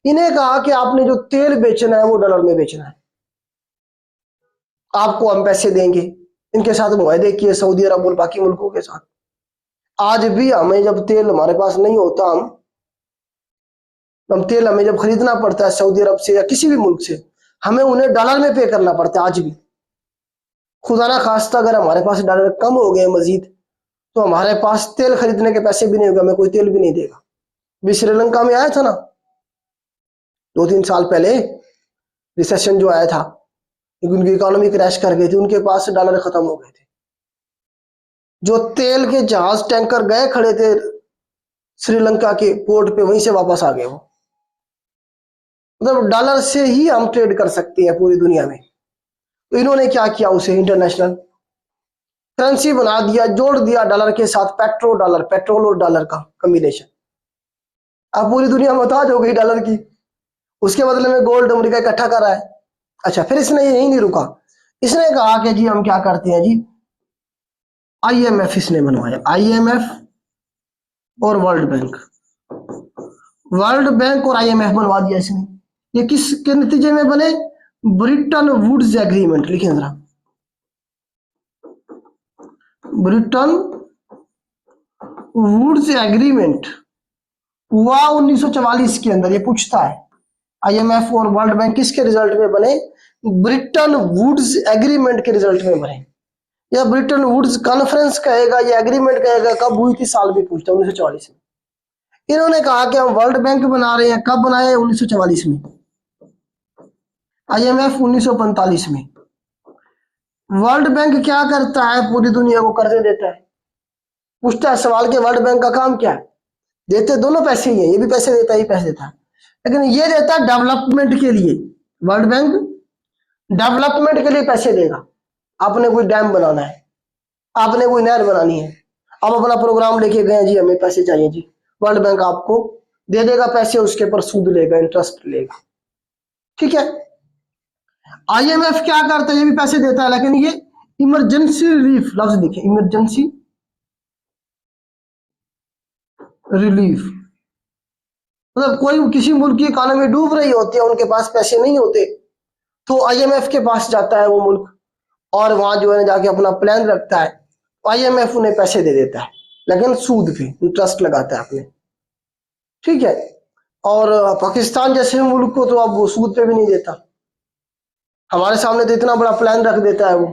Speaker 1: इन्हें कहा कि आपने जो तेल बेचना है वो डॉलर में बेचना है, आपको हम पैसे देंगे। इनके साथ मुआहदे किए सऊदी अरब और बाकी मुल्कों के साथ। आज भी हमें जब तेल हमारे पास नहीं होता, हम हम तेल हमें जब खरीदना पड़ता है सऊदी अरब से या किसी भी मुल्क से, हमें उन्हें डॉलर में पे करना पड़ता है आज भी। खुदा ना खास्ता अगर हमारे पास डॉलर कम हो गए मजीद, तो हमारे पास तेल खरीदने के पैसे भी नहीं होगा, हमें कोई तेल भी नहीं देगा। भी श्रीलंका में आया था ना 2-3 साल पहले रिसेशन जो आया था, क्योंकि उनकी इकोनॉमी क्रैश कर गई थी, उनके पास डॉलर खत्म हो गए थे। जो तेल के जहाज टैंकर गए खड़े थे श्रीलंका के पोर्ट पे, वहीं से वापस आ गए वो। मतलब डॉलर से ही हम ट्रेड कर सकते हैं पूरी दुनिया में। तो इन्होंने क्या किया, उसे इंटरनेशनल करेंसी बना दिया, जोड़ दिया डॉलर के साथ डॉलर, पेट्रोल और डॉलर का कॉम्बिनेशन। अब पूरी दुनिया मोहताज हो गई डॉलर की। उसके बदले में गोल्ड अमेरिका इकट्ठा कर रहा है। अच्छा, फिर इसने यही नहीं रुका, इसने कहा कि जी हम क्या करते हैं जी, आईएमएफ इसने बनवाया, आईएमएफ और वर्ल्ड बैंक, वर्ल्ड बैंक और आईएमएफ बनवा दिया इसने। ये किसके नतीजे में बने, ब्रिटन वुड्स एग्रीमेंट, लिखे जरा, ब्रिटन वुड्स एग्रीमेंट हुआ 1944 के अंदर। ये पूछता है आईएमएफ और वर्ल्ड बैंक किसके रिजल्ट में बने, ब्रिटन वुड्स एग्रीमेंट के रिजल्ट में बने। या ब्रिटन वुड्स कॉन्फ्रेंस कहेगा या एग्रीमेंट कहेगा, कब हुई थी साल भी पूछता है, 1944 में। इन्होंने कहा कि हम वर्ल्ड बैंक बना रहे हैं, कब बनाए, 1944 में। आईएमएफ 1945 में। वर्ल्ड बैंक क्या करता है, पूरी दुनिया को कर्जे देता है। पूछता है सवाल के वर्ल्ड बैंक का काम क्या है, देते दोनों पैसे ही है, ये भी पैसे देता है, ये पैसे देता है, लेकिन ये देता है डेवलपमेंट के लिए। वर्ल्ड बैंक डेवलपमेंट के लिए पैसे देगा। आपने कोई डैम बनाना है, आपने कोई नहर बनानी है, आप अपना प्रोग्राम लेके गए जी, हमें पैसे चाहिए जी, वर्ल्ड बैंक आपको दे देगा पैसे, उसके ऊपर सूद लेगा, इंटरेस्ट लेगा, ठीक है। आईएमएफ क्या करता है, ये भी पैसे देता है, लेकिन ये इमरजेंसी रिलीफ, लफ्ज लिखे, इमरजेंसी रिलीफ। मतलब कोई किसी मुल्क की इकोनॉमी डूब रही होती है, उनके पास पैसे नहीं होते, तो आईएमएफ के पास जाता है वो मुल्क, और वहां जो है जाके अपना प्लान रखता है। आईएमएफ उन्हें पैसे दे देता है, लेकिन सूद पे इंटरेस्ट लगाता है अपने, ठीक है। और पाकिस्तान जैसे मुल्क को तो अब वो सूद पे भी नहीं देता। हमारे सामने तो इतना बड़ा प्लान रख देता है वो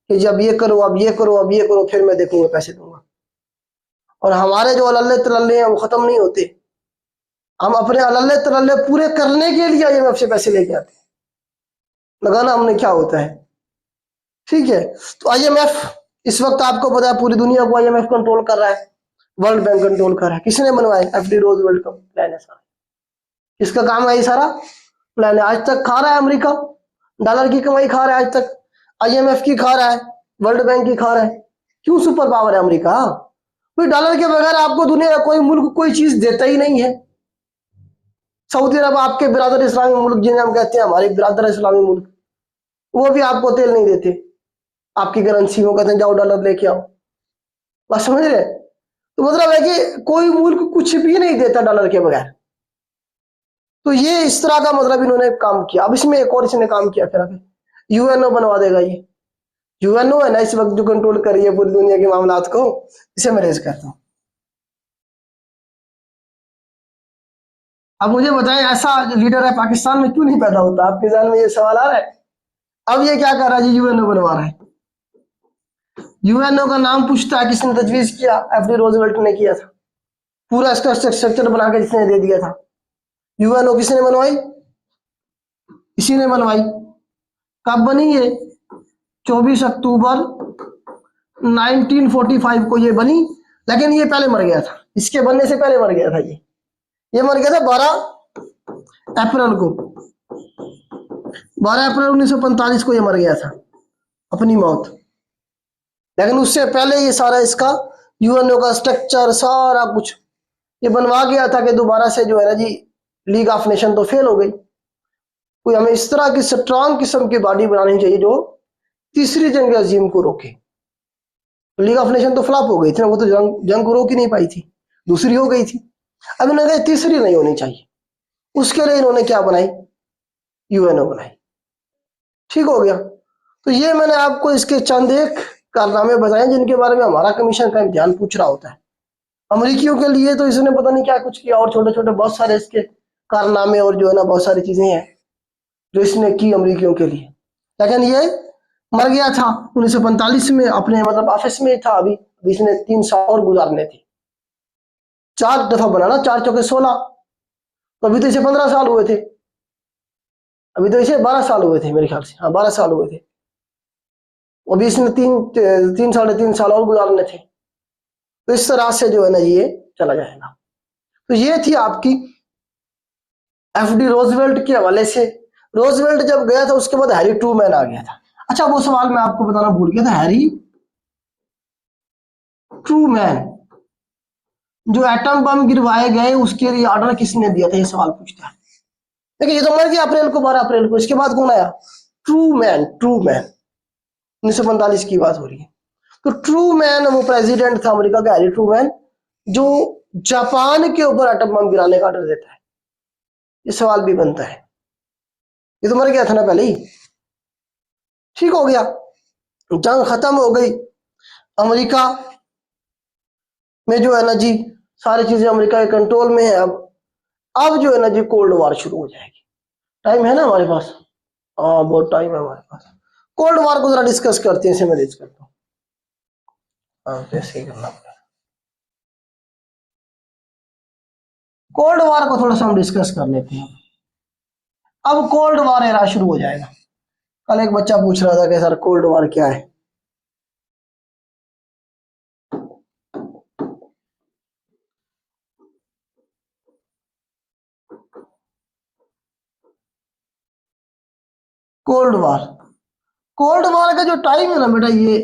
Speaker 1: कि जब ये करो, अब ये करो, अब ये करो, फिर मैं देखूंगा, पैसे दूंगा। और हमारे जो अल्ले तल्ले हैं वो खत्म नहीं होते। हम अपने अल्ले तल्ले पूरे करने के लिए आईएमएफ से पैसे लेके आते हैं, लगाना हमने क्या होता है, ठीक है। तो आईएमएफ इस वक्त आपको पता है पूरी दुनिया को आईएमएफ कंट्रोल कर रहा है, वर्ल्ड बैंक कंट्रोल कर रहा है। किसने बनवाया, एफडी रोजवेल्ट का प्लान है सारा। किसका काम है ये सारा प्लान है। आज तक खा रहा है अमेरिका, डॉलर की कमाई खा रहा है आज तक, आईएमएफ की खा रहा है, वर्ल्ड बैंक की खा रहा है। क्यों सुपर पावर है अमेरिका, कोई डॉलर के बगैर आपको दुनिया का कोई मुल्क कोई चीज देता ही नहीं है। सऊदी अरब आपके बिरादर इस्लामी मुल्क जिन्हें हम कहते हैं हमारे बिरादर इस्लामी मुल्क, वो भी आपको तेल नहीं देते, आपकी करेंसी वो कहते हैं जाओ डॉलर लेके आओ, बात समझ रहे। तो मतलब है कि कोई मुल्क कुछ भी नहीं देता डॉलर के बगैर। तो ये इस तरह का मतलब इन्होंने काम किया। अब इसमें एक और इसने काम किया, फिर यूएनओ बनवा देगा। ये यूएनओ है ना इस वक्त जो कंट्रोल कर रही है पूरी दुनिया के मामलात को, इसे मैं रेज करता हूं। अब मुझे बताएं ऐसा लीडर है पाकिस्तान में क्यों नहीं पैदा होता, आपके ध्यान में ये सवाल आ रहा है। अब ये क्या कर रहा है जी, यूएनओ बनवा रहा है। यूएनओ का नाम पूछता है किसने तजवीज किया, एफडी रोजवेल्ट ने किया था। पूरा इसका स्ट्रक्चर बना के जिसने दे दिया था। यूएनओ किसने बनवाई, इसी ने बनवाई। कब बनी ये, 24 अक्टूबर 1945 को ये बनी, लेकिन ये पहले मर गया था, इसके बनने से पहले मर गया था। ये मर गया था 12 अप्रैल को, 12 अप्रैल 1945 को ये मर गया था अपनी मौत। लेकिन उससे पहले ये सारा इसका यूएनओ का स्ट्रक्चर सारा कुछ ये बनवा गया था कि दोबारा से जो है ना जी लीग ऑफ नेशन तो फेल हो गई। कोई हमें इस तरह की स्ट्रांग किस्म की बॉडी बनानी चाहिए जो तीसरी जंग अजीम को रोके। लीग ऑफ नेशन तो फ्लॉप हो गई थी ना, वो तो जंग को रोक ही नहीं पाई थी, दूसरी हो गई थी। अब इन्होंने कहा तीसरी नहीं होनी चाहिए, उसके लिए इन्होंने क्या बनाई, यूएनओ बनाई, ठीक हो गया। तो ये मैंने आपको इसके चंद एक कारनामे बताए जिनके बारे में हमारा कमीशन का इम्तिहान पूछ रहा होता है। अमरीकियों के लिए तो इसने पता नहीं क्या कुछ किया, और छोटे छोटे बहुत सारे इसके कारनामे और जो है ना बहुत सारी चीजें हैं जो इसने की अमेरिकियों के लिए। लेकिन ये मर गया था 1945 में, अपने मतलब ऑफिस में था। अभी इसने 3 साल और गुजारने थे। 4 दफा बनाना, 4 चौके 16, तो अभी तो इसे 15 साल हुए थे। अभी तो इसे 12 साल हुए थे मेरे ख्याल से, हाँ 12 साल हुए थे। अभी इसने 3 3 साढ़े 3 साल और गुजारने थे। तो इस तरह से जो है ना ये चला जाएगा। तो ये थी आपकी एफडी रोजवेल्ट के हवाले से। रोजवेल्ट जब गया था उसके बाद हैरी ट्रूमैन आ गया था। अच्छा, वो सवाल मैं आपको बताना भूल गया था। हैरी ट्रूमैन जो एटम बम गिरवाए गए उसके लिए ऑर्डर किसने दिया था, ये सवाल पूछता है। देखिए ये तो मर गया अप्रैल को, 12 अप्रैल को। इसके बाद कौन आया? ट्रूमैन। ट्रूमैन 1945 की बात हो रही है। तो ट्रूमैन वो प्रेसिडेंट था अमेरिका का, हैरी ट्रूमैन, जो जापान के ऊपर एटम बम गिराने का ऑर्डर देता है। ये सवाल भी बनता है। ये तो मर गया था ना पहले ही। ठीक हो गया, जंग खत्म हो गई। अमेरिका में जो है ना जी सारी चीजें अमेरिका के कंट्रोल में है। अब जो है ना जी कोल्ड वॉर शुरू हो जाएगी। टाइम है ना हमारे पास? हाँ बहुत टाइम है हमारे पास। कोल्ड वॉर को जरा डिस्कस करते हैं, इसे मैं डिस्कस करता हूँ। हाँ ऐसे ही करना पड़ेगा। कोल्ड वॉर को थोड़ा सा हम डिस्कस कर लेते हैं। अब कोल्ड वॉर एरा शुरू हो जाएगा। कल एक बच्चा पूछ रहा था कि सर कोल्ड वॉर क्या है। कोल्ड वॉर, कोल्ड वॉर का जो टाइम है ना बेटा, ये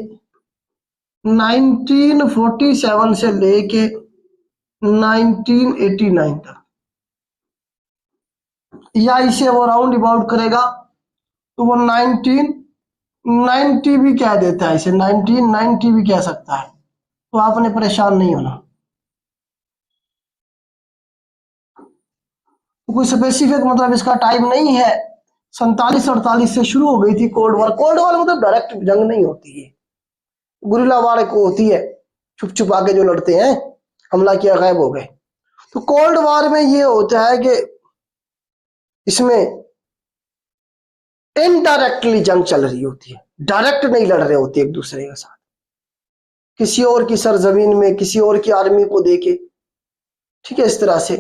Speaker 1: 1947 से लेके 1989 तक, या इसे वो राउंड अबाउट करेगा तो वो 1990 भी कह देता है, इसे 1990 भी कह सकता है। तो आपने परेशान नहीं होना। तो कोई स्पेसिफिक मतलब इसका टाइम नहीं है। 47-48 से शुरू हो गई थी कोल्ड वॉर। कोल्ड वॉर मतलब डायरेक्ट जंग नहीं होती है, गुरिल्ला वार को होती है, छुप छुप आके जो लड़ते हैं, हमला किया गायब हो गए। तो कोल्ड वॉर में ये होता है कि इसमें इनडायरेक्टली जंग चल रही होती है, डायरेक्ट नहीं लड़ रहे होते एक दूसरे के साथ, किसी और की सरजमीन में किसी और की आर्मी को देके। ठीक है, इस तरह से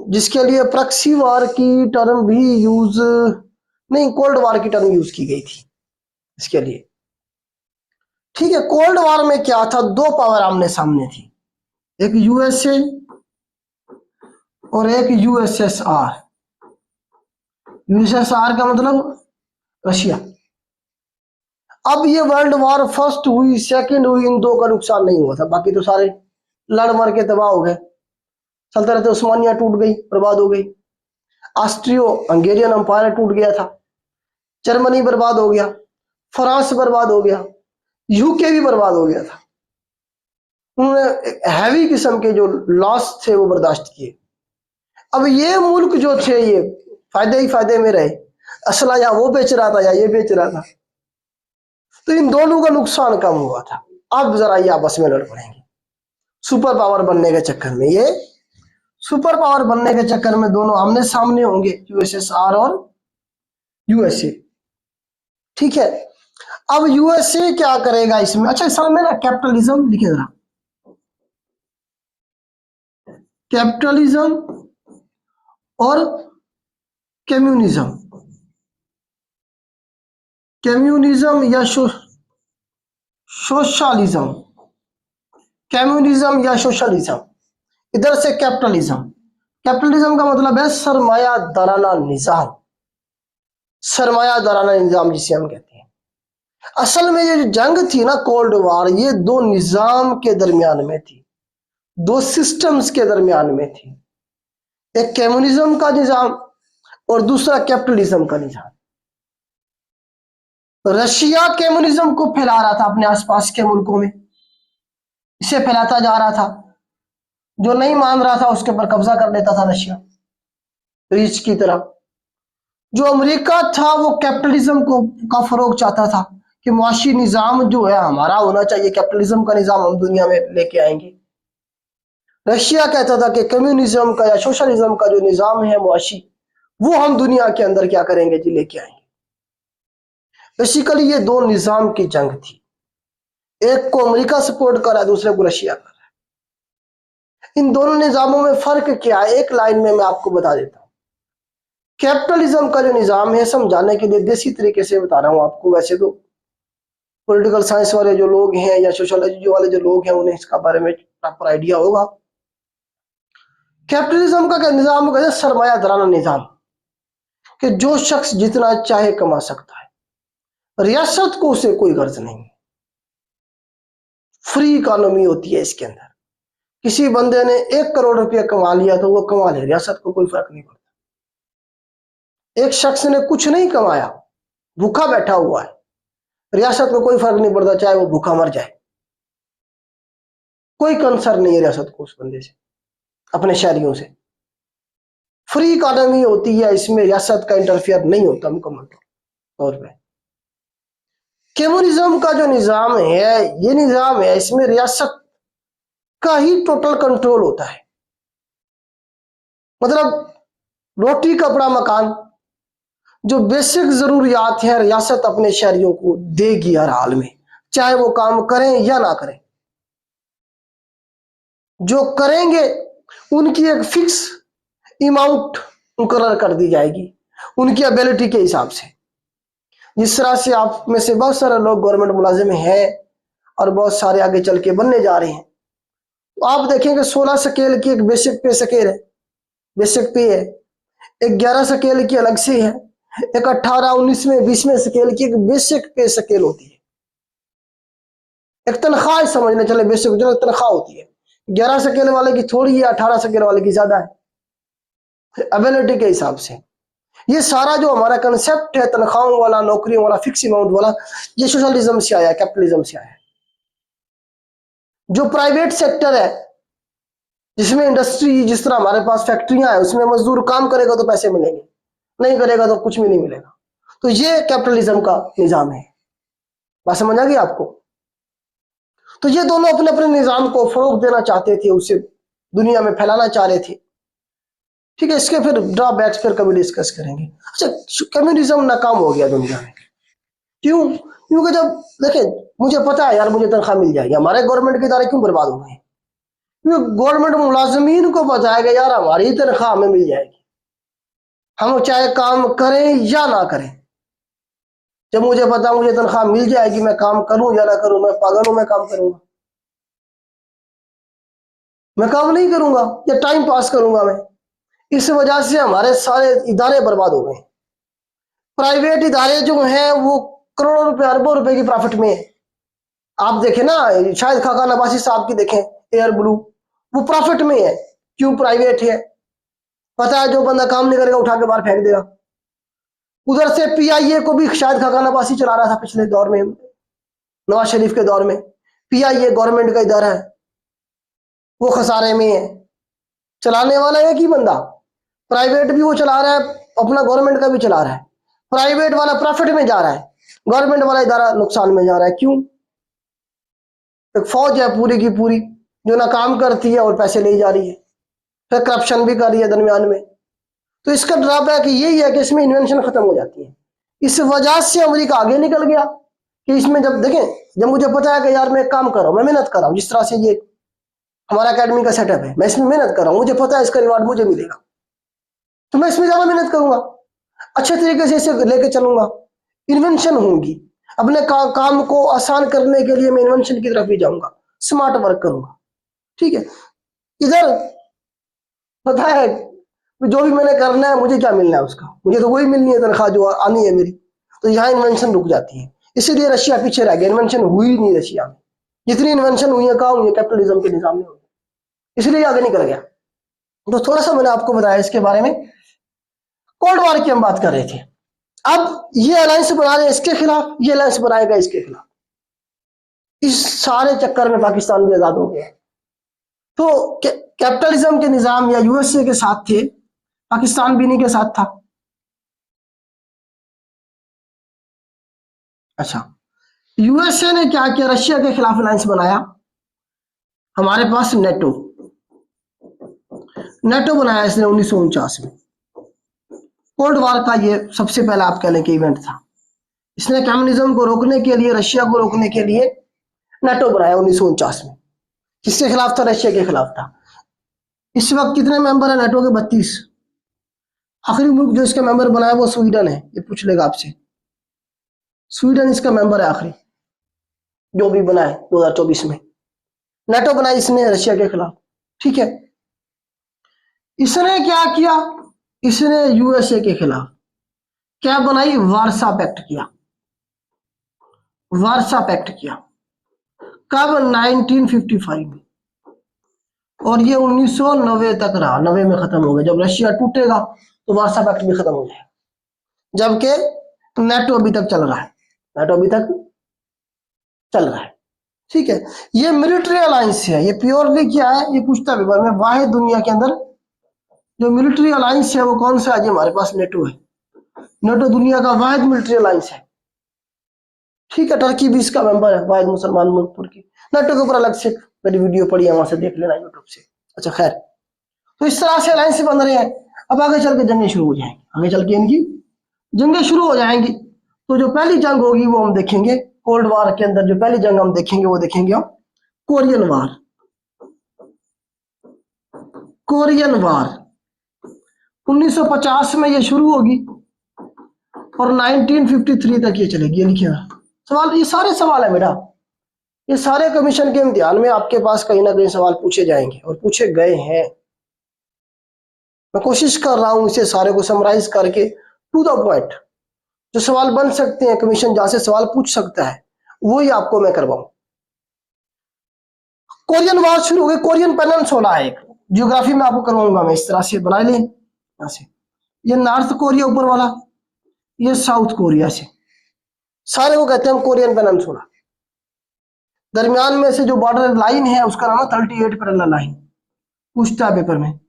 Speaker 1: जिसके लिए प्रॉक्सी वार की टर्म भी यूज नहीं, कोल्ड वार की टर्म यूज की गई थी इसके लिए। ठीक है, कोल्ड वार में क्या था, 2 पावर आमने सामने थी, एक यूएसए और एक यूएसएसआर। यूएसएसआर का मतलब रशिया। अब ये वर्ल्ड वॉर फर्स्ट हुई, सेकंड हुई, इन 2 का नुकसान नहीं हुआ था, बाकी तो सारे लड़ मर के तबाह हो गए। सल्तनत उस्मानिया टूट गई, बर्बाद हो गई। ऑस्ट्रियो हंगेरियन अंपायर टूट गया था। जर्मनी बर्बाद हो गया, फ्रांस बर्बाद हो गया, यूके भी बर्बाद हो गया था। उन्होंने हैवी किस्म के जो लॉस थे वो बर्दाश्त किए। अब ये मुल्क जो थे ये फायदे ही फायदे में रहे। असला या वो बेच रहा था या ये बेच रहा था, तो इन दोनों का नुकसान कम हुआ था। अब जरा ये आपस में लड़ पड़ेंगे सुपर पावर बनने के चक्कर में। ये सुपर पावर बनने के चक्कर में दोनों आमने सामने होंगे, यूएसएसआर और यूएसए। ठीक है, अब यूएसए क्या करेगा इसमें? अच्छा इस में ना कैपिटलिज्म लिखे जरा, कैपिटलिज्म और कम्युनिज्म। कम्युनिज्म या सोशलिज्म, कम्युनिज्म या सोशलिज्म, इधर से कैपिटलिज्म। कैपिटलिज्म का मतलब है सरमाया दराना निजाम, सरमाया दराना निजाम जिसे हम कहते हैं। असल में ये जो जंग थी ना कोल्ड वॉर, ये 2 निजाम के दरमियान में थी, 2 सिस्टम्स के दरमियान में थी। एक कम्युनिज्म का निजाम और दूसरा कैपिटलिज्म का निजाम। रशिया कम्युनिज्म को फैला रहा था अपने आसपास के मुल्कों में, इसे फैलाता जा रहा था। जो नहीं मान रहा था उसके ऊपर कब्जा कर लेता था रशिया, रीच की तरह। जो अमेरिका था वो कैपिटलिज्म को का फरोग चाहता था कि मुआशी निजाम जो है हमारा होना चाहिए, कैपिटलिज्म का निजाम हम दुनिया में लेके आएंगे। रशिया कहता था कि कम्युनिज्म का या सोशलिज्म का जो निजाम है मुआशी, वो हम दुनिया के अंदर क्या करेंगे जी, लेके आएंगे। बेसिकली ये दो निजाम की जंग थी, एक को अमेरिका सपोर्ट कर रहा है, दूसरे को रशिया कर रहा है। इन दोनों निजामों में फर्क क्या है, एक लाइन में मैं आपको बता देता हूं। कैपिटलिज्म का जो निजाम है, समझाने के लिए देसी तरीके से बता रहा हूं आपको। वैसे तो पॉलिटिकल साइंस वाले जो लोग हैं या सोशोलॉजी वाले जो लोग हैं उन्हें इसका बारे में प्रॉपर आइडिया होगा। कैपिटलिज्म का निजाम कहते हैं सरमाया दराना निजाम, कि जो शख्स जितना चाहे कमा सकता है, रियासत को उसे कोई गर्ज नहीं, फ्री इकोनॉमी होती है इसके अंदर। किसी बंदे ने 1 करोड़ रुपया कमा लिया तो वो कमा ले, रियासत को कोई फर्क नहीं पड़ता। एक शख्स ने कुछ नहीं कमाया, भूखा बैठा हुआ है, रियासत को कोई फर्क नहीं पड़ता, चाहे वो भूखा मर जाए, कोई कंसर्न नहीं है रियासत को उस बंदे से, अपने शहरियों से। फ्री इकोनॉमी होती है, इसमें रियासत का इंटरफियर नहीं होता मुकम्मल तौर पर। कम्युनिज्म का जो निजाम है, ये निजाम है, इसमें रियासत का ही टोटल कंट्रोल होता है। मतलब रोटी कपड़ा मकान, जो बेसिक जरूरियात है, रियासत अपने शहरियों को देगी हर हाल में, चाहे वो काम करें या ना करें। जो करेंगे उनकी एक फिक्स अमाउंट मुकर्रर कर दी जाएगी उनकी एबिलिटी के हिसाब से। जिस तरह से आप में से बहुत सारे लोग गवर्नमेंट मुलाजिम हैं और बहुत सारे आगे चल के बनने जा रहे हैं, तो आप देखेंगे 16 स्केल की एक बेसिक पे स्केल है, बेसिक पे है। एक 11 स्केल की अलग से है, एक 18, 19वें 20वें स्केल की एक बेसिक पे स्केल होती है। एक तनख्वाह समझने चले, बेसिक जो तनख्वाह होती है 11 स्केल वाले की थोड़ी है, 18 स्केल वाले की ज्यादा है, एबिलिटी के हिसाब से। ये सारा जो हमारा कंसेप्ट है तनख्वाहों वाला, नौकरियों वाला, फिक्स अमाउंट वाला, ये सोशलिज्म से आया, कैपिटलिज्म से आया। जो प्राइवेट सेक्टर है, जिसमें इंडस्ट्री, जिस तरह हमारे पास फैक्ट्रियां हैं, उसमें मजदूर काम करेगा तो पैसे मिलेंगे, नहीं करेगा तो कुछ भी नहीं मिलेगा। तो ये कैपिटलिज्म का निजाम है। बात समझ आ गई आपको? तो ये दोनों अपने अपने निजाम को फरोग देना चाहते थे, उसे दुनिया में फैलाना चाह रहे थे। ठीक है, इसके फिर ड्रॉबैक्स फिर कभी डिस्कस करेंगे। अच्छा, कम्युनिज्म नाकाम हो गया दुनिया में, क्यों? क्योंकि जब देखें, मुझे पता है यार मुझे तनख्वाह मिल जाएगी, हमारे गवर्नमेंट के इदारे क्यों बर्बाद हो गए? क्योंकि गवर्नमेंट मुलाजमीन को बताएगा यार हमारी तनख्वाह हमें मिल जाएगी, हम चाहे काम करें या ना करें। जब मुझे पता मुझे तनख्वाह मिल जाएगी, मैं काम करूं या ना करूं, मैं पागल हूं, मैं काम करूंगा? मैं काम नहीं करूंगा या टाइम पास करूंगा मैं? इस वजह से हमारे सारे इदारे बर्बाद हो गए। प्राइवेट इदारे जो हैं वो करोड़ों रुपए, अरबों रुपए की प्रॉफिट में है। आप देखें ना, शायद खाका नवासी साहब की देखें, एयर ब्लू, वो प्रॉफिट में है। क्यों? प्राइवेट है, पता है जो बंदा काम नहीं करेगा उठा के बाहर फेंक देगा। उधर से पीआईए को भी शायद खाका नवासी चला रहा था पिछले दौर में, नवाज शरीफ के दौर में। पीआईए गवर्नमेंट का इदारा है, वो खसारे में है। चलाने वाला एक ही बंदा, प्राइवेट भी वो चला रहा है, अपना गवर्नमेंट का भी चला रहा है। प्राइवेट वाला प्रॉफिट में जा रहा है, गवर्नमेंट वाला इदारा नुकसान में जा रहा है। क्यों? एक फौज है पूरी की पूरी जो ना काम करती है और पैसे ले जा रही है, फिर करप्शन भी कर रही है दरमियान में। तो इसका ड्रॉबैक यही है कि इसमें इन्वेंशन खत्म हो जाती है। इस वजह से अमेरिका आगे निकल गया कि इसमें जब देखें, जब मुझे पता है कि यार मैं काम कर रहा हूं, मैं मेहनत कर रहा हूं, जिस तरह से ये हमारा एकेडमी का सेटअप है, मैं इसमें मेहनत कर रहा हूं, मुझे पता है इसका रिवार्ड मुझे मिलेगा, तो मैं इसमें ज्यादा मेहनत करूंगा, अच्छे तरीके से इसे लेके चलूंगा, इन्वेंशन होंगी। अपने काम को आसान करने के लिए मैं इन्वेंशन की तरफ भी जाऊंगा, स्मार्ट वर्क करूंगा। ठीक है, इधर पता है जो भी मैंने करना है मुझे क्या मिलना है उसका, मुझे तो वही मिलनी है तनख्वाह जो आनी है मेरी। तो यहाँ इन्वेंशन रुक जाती है, इसीलिए रशिया पीछे रह गया, इन्वेंशन हुई नहीं रशिया में। जितनी इन्वेंशन हुई है कहाँ हुई है? कैपिटलिज्म के निजाम में हुई, इसलिए आगे निकल गया। तो थोड़ा सा मैंने आपको बताया इसके बारे में। कोल्ड वॉर की हम बात कर रहे थे, अब ये अलायंस बना रहे हैं इसके खिलाफ, ये अलायंस बनाएगा इसके खिलाफ। इस सारे चक्कर में पाकिस्तान भी आजाद हो गया। तो कैपिटलिज्म के निजाम या यूएसए के साथ थे, पाकिस्तान भी इन्हीं के साथ था। अच्छा, यूएसए ने क्या किया? रशिया के खिलाफ अलायंस बनाया। हमारे पास नेटो, नेटो बनाया इसने 1949 में। कोल्ड वार का ये सबसे पहला आप कह लें कि इवेंट था। इसने कम्युनिज्म को रोकने के लिए, रशिया को रोकने के लिए नेटो बनाया 1949 में। किसके खिलाफ था? रशिया के खिलाफ था। इस वक्त कितने मेंबर है नेटो के? 32। आखिरी मुल्क जो इसका मेंबर बनाया वो स्वीडन है। ये पूछ लेगा आपसे, स्वीडन इसका मेंबर है आखिरी जो भी बना है 2024 में। नेटो बनाई इसने रशिया के खिलाफ, ठीक है। इसने क्या किया? इसने यूएसए के खिलाफ क्या बनाई? वार्सा पैक्ट किया। वार्सा पैक्ट किया कब? 1955 में। और ये 1990 तक रहा, 90 में खत्म हो गया। जब रशिया टूटेगा तो वार्सा पैक्ट भी खत्म हो जाएगा, जबकि नेटो अभी तक चल रहा है। नेटो अभी तक चल रहा है, ठीक है। ये मिलिट्री अलायंस है। ये प्योरली क्या है? ये पूछता पेपर में, वाहिद दुनिया के अंदर जो मिलिट्री अलायंस है वो कौन सा है? हमारे पास नेटो है। नेटो दुनिया का वाहिद मिलिट्री अलायंस है, ठीक है। टर्की भी इसका मेंबर है, वाहिद मुसलमान मुल्क तुर्की। नेटो के ऊपर अलग से मेरी वीडियो पड़ी है, वहां से देख लेना यूट्यूब से। अच्छा खैर, तो इस तरह से अलायंस बन रहे हैं। अब आगे चल के जंगें शुरू हो जाएंगी, आगे चल के इनकी जंगें शुरू हो जाएंगी। तो जो पहली जंग होगी वो हम देखेंगे कोल्ड वार के अंदर। जो पहली जंग हम देखेंगे वो देखेंगे हम कोरियन वार। कोरियन वार 1950 में ये शुरू होगी और 1953 तक ये चलेगी। ये लिखिए सवाल, ये सारे सवाल है बेटा, ये सारे कमीशन के इम्तिहान में आपके पास कहीं ना कहीं सवाल पूछे जाएंगे और पूछे गए हैं। मैं कोशिश कर रहा हूं इसे सारे को समराइज करके टू द पॉइंट, जो सवाल बन सकते हैं, कमीशन जहां से सवाल पूछ सकता है वही आपको मैं करवाऊं। कोरियन वार शुरू हो गई। कोरियन पेनिनसुला है एक, जियोग्राफी में आपको करवाऊंगा मैं। इस तरह से बना लें, यहां से ये नॉर्थ कोरिया ऊपर वाला, ये साउथ कोरिया से, सारे को कहते हैं हम कोरियन पेनिनसुला। दरमियान में से जो बॉर्डर लाइन है उसका नाम है 38 पैरेलल लाइन। पूछता है पेपर में,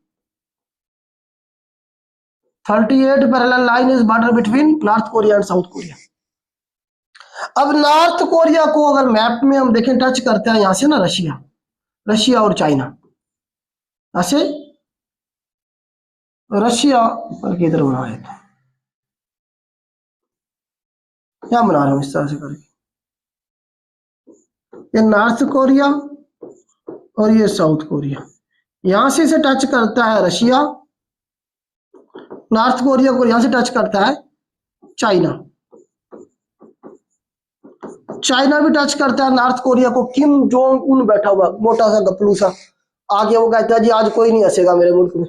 Speaker 1: 38 parallel line is border between north Korea and south Korea. अब नॉर्थ कोरिया को अगर मैप में हम देखें, टच करते हैं यहां से ना रशिया, रशिया और चाइना, ऐसे रशिया और किधर बना है, क्या बना रहा हूं इस तरह से करके, ये नॉर्थ कोरिया और ये साउथ कोरिया। यहां से इसे टच करता है रशिया, नॉर्थ कोरिया को यहां से टच करता है चाइना, चाइना भी टच करता है नॉर्थ कोरिया को। किम जोंग उन बैठा हुआ मोटा सा गपलू सा, आगे वो कहता है जी आज कोई नहीं हंसेगा मेरे मुल्क में।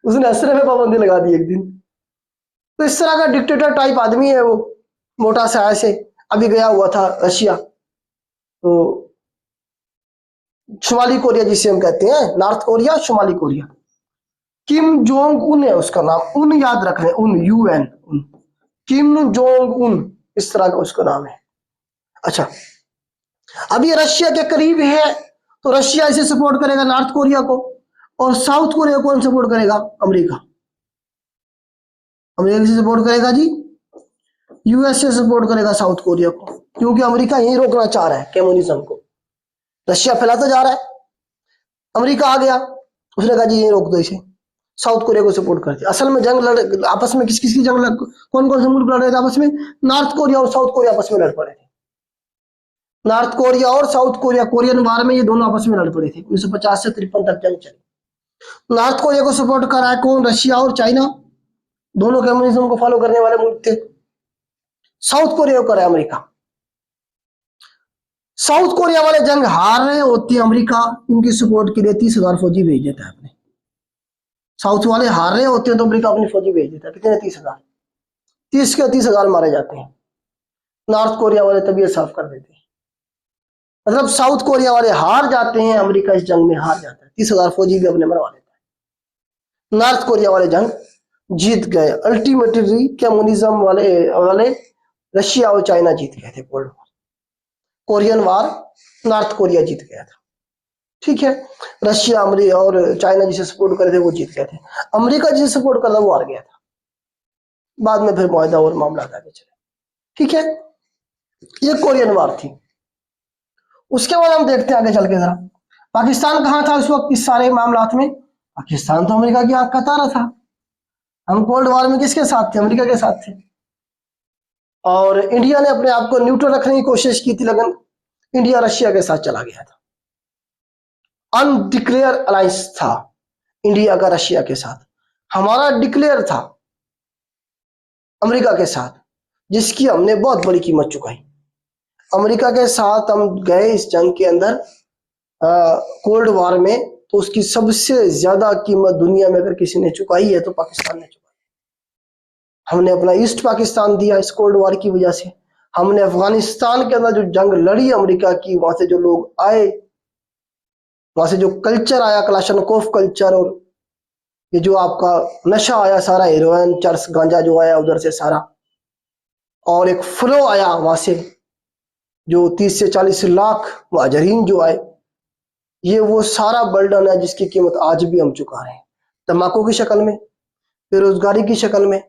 Speaker 1: उसने हंसने में पाबंदी लगा दी एक दिन। तो इस तरह का डिक्टेटर टाइप आदमी है वो, मोटा सा ऐसे। अभी गया हुआ था रशिया, तो शुमाली कोरिया जिसे हम कहते हैं, नॉर्थ कोरिया शुमाली कोरिया। किम जोंग उन है उसका नाम, उन याद रख रहे, उन UN उन, किम जोंग उन इस तरह का उसका नाम है। अच्छा, अब ये रशिया के करीब है तो रशिया इसे सपोर्ट करेगा नॉर्थ कोरिया को, और साउथ कोरिया को कौन सपोर्ट करेगा? अमेरिका। अमेरिका से सपोर्ट करेगा जी, यूएसए सपोर्ट करेगा साउथ कोरिया को, क्योंकि अमेरिका यही रोकना चाह रहा है कम्युनिज्म को। रशिया फैलाता जा रहा है, अमेरिका आ गया, उसने कहा जी यही रोक दो इसे, साउथ कोरिया को सपोर्ट करते। असल में जंग लड़ आपस में, किस किस की जंग कौन कौन से मुल्क लड़ रहे थे आपस में? नॉर्थ कोरिया और साउथ कोरिया आपस में लड़ पड़े थे। नॉर्थ कोरिया और साउथ कोरिया, कोरियन वार में ये दोनों आपस में लड़ पड़े थे। 1950 से 53 तक जंग चली। नॉर्थ कोरिया को सपोर्ट कर रहा है कौन? रशिया और चाइना, दोनों कम्युनिज्म को फॉलो करने वाले मुल्क थे। साउथ कोरिया को कर रहा है अमेरिका। साउथ कोरिया वाले जंग हार रहे होते हैं, अमेरिका इनकी सपोर्ट के लिए 30,000 फौजी भेज देता है अपने। साउथ वाले हार रहे होते हैं तो अमेरिका अपनी फौजी भेज देता है। कितने? 30,000। 30 के 30,000 मारे जाते हैं। नॉर्थ कोरिया वाले तबीयत साफ कर देते हैं। मतलब साउथ कोरिया वाले हार जाते हैं, अमेरिका इस जंग में हार जाता है, 30,000 फौजी भी अपने मरवा देता है। नॉर्थ कोरिया वाले जंग जीत गए। अल्टीमेटली कम्युनिज्म वाले रशिया और चाइना जीत गए थे कोल्ड वार। कोरियन वार नॉर्थ कोरिया जीत गया था, ठीक है। रशिया अमेरिका और चाइना जिसे सपोर्ट करे थे वो जीत गए थे। अमेरिका जिसे सपोर्ट कर रहा वो हार गया था। बाद में फिर मुआहदा और मामला आगे चले, ठीक है। ये कोरियन वार थी। उसके बाद हम देखते हैं आगे चल के जरा, पाकिस्तान कहाँ था उस वक्त इस सारे मामलात में? पाकिस्तान तो अमेरिका की आंख का तारा था। हम कोल्ड वॉर में किसके साथ थे? अमेरिका के साथ थे। और इंडिया ने अपने आप को न्यूट्रल रखने की कोशिश की थी, लेकिन इंडिया रशिया के साथ चला गया था। अनडिक्लेयर अलायंस था इंडिया का रशिया के साथ। हमारा डिक्लेयर था अमेरिका के साथ, जिसकी हमने बहुत बड़ी कीमत चुकाई। अमेरिका के साथ हम गए इस जंग के अंदर, कोल्ड वॉर में, तो उसकी सबसे ज्यादा कीमत दुनिया में अगर किसी ने चुकाई है तो पाकिस्तान ने चुकाई। हमने अपना ईस्ट पाकिस्तान दिया इस कोल्ड वॉर की वजह से। हमने अफगानिस्तान के अंदर जो जंग लड़ी अमेरिका की, वहां से जो लोग आए, वहां से जो कल्चर आया, क्लाशनकोफ कल्चर, और ये जो आपका नशा आया सारा, हेरोइन, चरस, गांजा जो आया उधर से सारा, और एक फ्लो आया वहां से जो 30 से 40 लाख मुहाजिरीन जो आए, ये वो सारा बर्डन है जिसकी कीमत आज भी हम चुका रहे हैं, तंबाकू की शक्ल में, बेरोजगारी की शक्ल में,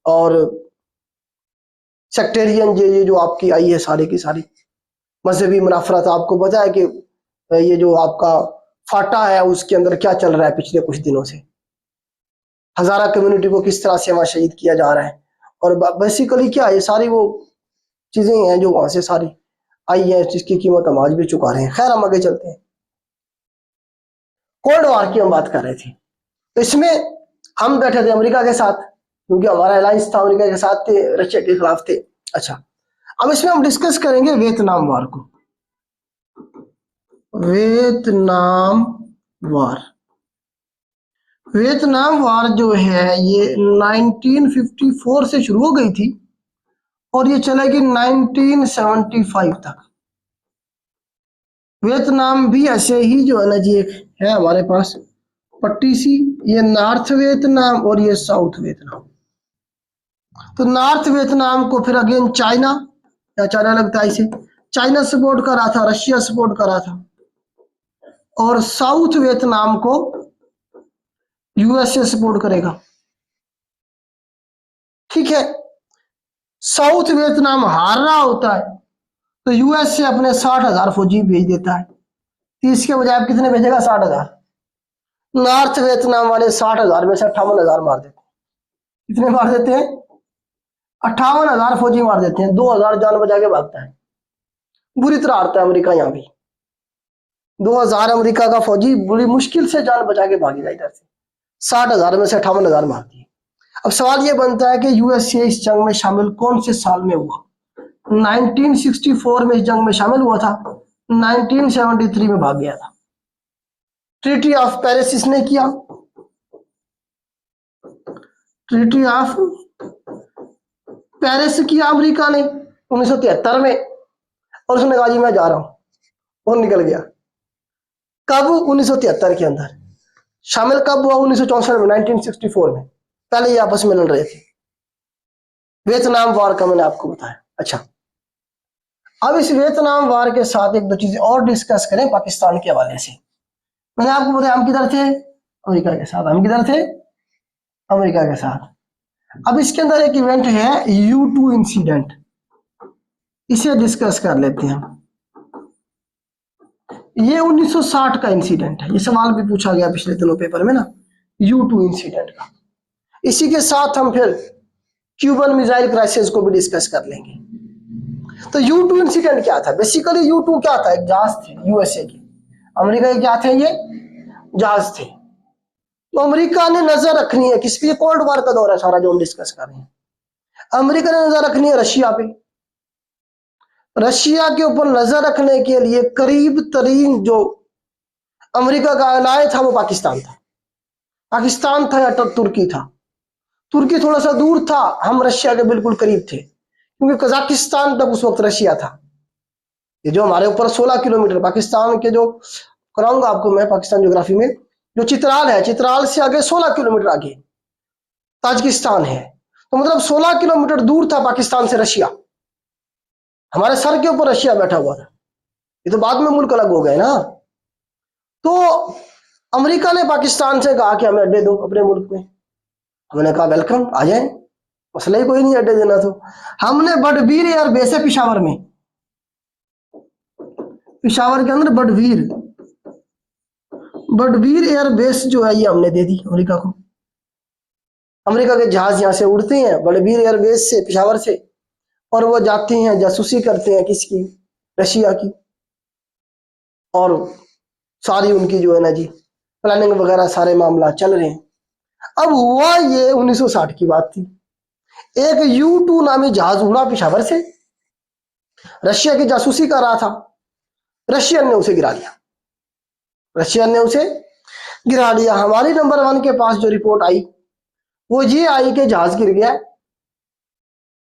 Speaker 1: और सेक्टेरियन ये जो आपकी आई है सारी की सारी मजहबी मुनाफरत। आपको पता है कि ये जो आपका फाटा है उसके अंदर क्या चल रहा है पिछले कुछ दिनों से, हजारा कम्युनिटी को किस तरह से वहां शहीद किया जा रहा है। और बेसिकली क्या है, सारी वो चीजें हैं जो वहां से सारी आई है जिसकी कीमत हम आज भी चुका रहे हैं। खैर, हम आगे चलते हैं। कोल्ड वॉर की हम बात कर रहे थे, तो इसमें हम बैठे थे अमेरिका के साथ, क्योंकि हमारा अलायंस था अमेरिका के साथ थे, रशिया के खिलाफ थे। अच्छा, अब इसमें हम डिस्कस करेंगे वियतनाम वॉर को। वियतनाम वॉर, वियतनाम वॉर जो है ये 1954 से शुरू हो गई थी और ये चलेगी 1975 तक। वियतनाम भी ऐसे ही जो है ना जी, एक है हमारे पास पट्टी सी, ये नॉर्थ वियतनाम और ये साउथ वियतनाम। तो नॉर्थ वियतनाम को फिर अगेन चाइना, या चाइना लगता है इसे, चाइना सपोर्ट कर रहा था, रशिया सपोर्ट कर रहा था, और साउथ वियतनाम को यूएसए सपोर्ट करेगा। ठीक है, साउथ वियतनाम हार रहा होता है तो यूएसए अपने 60,000 फौजी भेज देता है। 30 के बजाय कितने भेजेगा? 60,000। नॉर्थ वियतनाम वाले 60,000 में से 58,000 मार देते हैं। कितने मार देते हैं? 58,000 फौजी मार देते हैं। 2,000 जान बचा के भागता है। बुरी तरह हारता है अमेरिका यहाँ भी। 2,000 अमेरिका का फौजी बड़ी मुश्किल से जान बचा के भागेगा इधर से। 60,000 में से 58,000 मार दिए। अब सवाल ये बनता है कि यूएसए इस जंग में शामिल कौन से साल में हुआ? 1964 में इस जंग में शामिल हुआ था, 1973 में भाग गया था। ट्रीटी ऑफ पेरिस इसने किया, ट्रीटी ऑफ पेरिस किया अमेरिका ने 1973 में, और उसने कहा जी मैं जा रहा हूं, और निकल गया। कब? 1973 के अंदर। शामिल कब हुआ? 1964 में, 1964 में। पहले ये आपस में लड़ रहे थे। वियतनाम वॉर का मैंने आपको बताया। अच्छा, अब इस वियतनाम वॉर के साथ एक दो चीजें और डिस्कस करें पाकिस्तान के हवाले से। मैंने आपको बताया हम किधर थे? अमेरिका के साथ। हम किधर थे? अमेरिका के साथ। अब इसके अंदर एक इवेंट है U2 इंसिडेंट, इसे डिस्कस कर लेते हैं हम। ये 1960 का इंसिडेंट है, ये सवाल भी पूछा गया पिछले दिनों पेपर में ना, U2 इंसिडेंट का। इसी के साथ हम फिर क्यूबन मिसाइल क्राइसिस को भी डिस्कस कर लेंगे। तो U2 इंसिडेंट क्या था? बेसिकली U2 क्या था? एक जहाज थे यूएसए के, अमेरिका के क्या थे? ये जहाज थे। तो अमेरिका ने नजर रखनी है किस पे? कोल्ड वॉर का दौर है सारा जो हम डिस्कस कर रहे हैं। अमेरिका ने नजर रखनी है रशिया पे। रशिया के ऊपर नजर रखने के लिए करीब तरीन जो अमेरिका का एलाय था वो पाकिस्तान था। पाकिस्तान था या तुर्की था? तुर्की थोड़ा सा दूर था, हम रशिया के बिल्कुल करीब थे, क्योंकि कजाकिस्तान तक उस वक्त रशिया था। ये जो हमारे ऊपर 16 किलोमीटर पाकिस्तान के, जो कराऊंगा आपको मैं पाकिस्तान ज्योग्राफी में, जो चित्राल है, चित्राल से आगे 16 किलोमीटर आगे ताजिकिस्तान है। तो मतलब 16 किलोमीटर दूर था पाकिस्तान से रशिया। हमारे सर के ऊपर रशिया बैठा हुआ था। ये तो बाद में मुल्क अलग हो गए ना। तो अमेरिका ने पाकिस्तान से कहा कि हमें अड्डे दो अपने मुल्क में। हमने कहा वेलकम, आ जाए, मसला ही कोई नहीं अड्डे देना। तो हमने बडवीर एयर बेस है पिशावर में, पिशावर के अंदर बडवीर बड़बीर एयर बेस जो है ये हमने दे दी अमेरिका को। अमेरिका के जहाज यहाँ से उड़ते हैं बड़बीर एयर बेस से, पेशावर से, और वो जाते हैं जासूसी करते हैं किसकी, रशिया की, और सारी उनकी जो है ना जी प्लानिंग वगैरह सारे मामला चल रहे हैं। अब हुआ ये 1960 की बात थी, एक U-2 नामी जहाज उड़ा पेशावर से, रशिया की जासूसी कर रहा था, रशियन ने उसे गिरा लिया, रशियन ने उसे गिरा लिया। हमारी नंबर 1 के पास जो रिपोर्ट आई वो ये आई कि जहाज गिर गया,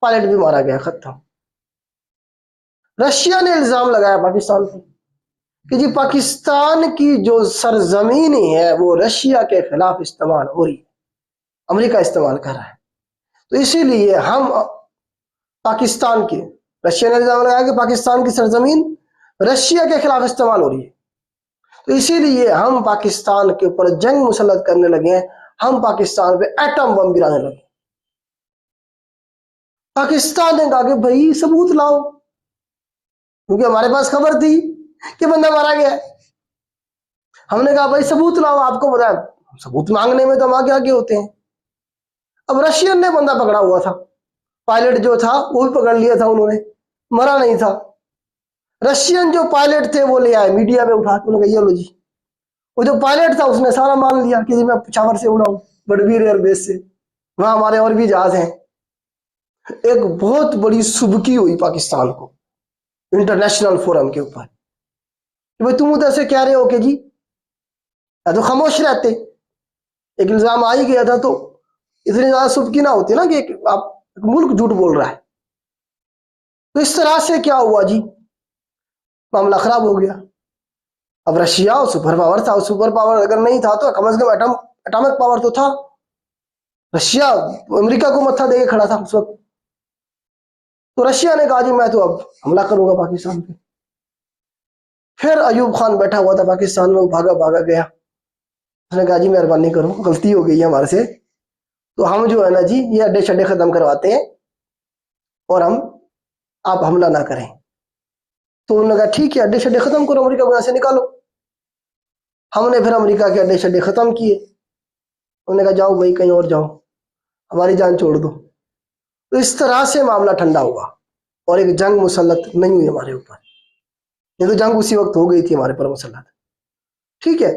Speaker 1: पायलट भी मारा गया, खत्म। रशिया ने इल्जाम लगाया पाकिस्तान पे कि जी पाकिस्तान की जो सरजमीन है वो रशिया के खिलाफ इस्तेमाल हो रही है, अमेरिका इस्तेमाल कर रहा है, तो इसीलिए हम पाकिस्तान के, रशिया ने इल्जाम लगाया कि पाकिस्तान की सरजमीन रशिया के खिलाफ इस्तेमाल हो रही है, तो इसीलिए हम पाकिस्तान के ऊपर जंग मुसल्लत करने लगे हैं, हम पाकिस्तान पे एटम बम गिराने लगे। पाकिस्तान ने कहा कि भाई सबूत लाओ, क्योंकि हमारे पास खबर थी कि बंदा मारा गया है। हमने कहा भाई सबूत लाओ, आपको पता है सबूत मांगने में तो हम आगे आगे होते हैं। अब रशियन ने बंदा पकड़ा हुआ था, पायलट जो था वो भी पकड़ लिया था उन्होंने, मरा नहीं था। रशियन जो पायलट थे वो ले आए मीडिया में उठा के, उन्होंने कहा ये लो जी, वो जो पायलट था उसने सारा मान लिया कि जी मैं पेशावर से उड़ा हूं, बड़बीर एयरबेस से, वहां हमारे और भी जहाज हैं। एक बहुत बड़ी सुबकी हुई पाकिस्तान को इंटरनेशनल फोरम के ऊपर, भाई तुम उधर से कह रहे हो कि जी, या तो खामोश रहते, एक इल्जाम आ ही गया था तो इतनी ज्यादा सुबकी ना होती ना कि आप मुल्क झूठ बोल रहा है। तो इस तरह से क्या हुआ जी, मामला खराब हो गया। अब रशिया सुपर पावर था, सुपर पावर अगर नहीं था तो कम से कम एटॉमिक पावर तो था। रशिया अमेरिका को मत्था देके खड़ा था उस वक्त, तो रशिया ने कहा जी मैं तो अब हमला करूंगा पाकिस्तान पे। फिर अयूब खान बैठा हुआ था पाकिस्तान में, वो भागा भागा गया, उसने कहा जी मेहरबानी करो, गलती हो गई है हमारे से, तो हम जो है ना जी ये अड्डे शड्डे खत्म करवाते हैं और हम आप हमला ना करें। तो उन्होंने कहा ठीक है अड्डे शड्डे खत्म करो, अमेरिका को यहाँ से निकालो। हमने फिर अमेरिका के अड्डे शड्डे खत्म किए, उन्होंने कहा जाओ भाई कहीं और जाओ, हमारी जान छोड़ दो। तो इस तरह से मामला ठंडा हुआ और एक जंग मुसल्लत नहीं हुई हमारे ऊपर, ये तो जंग उसी वक्त हो गई थी हमारे पर मुसल्लत। ठीक है,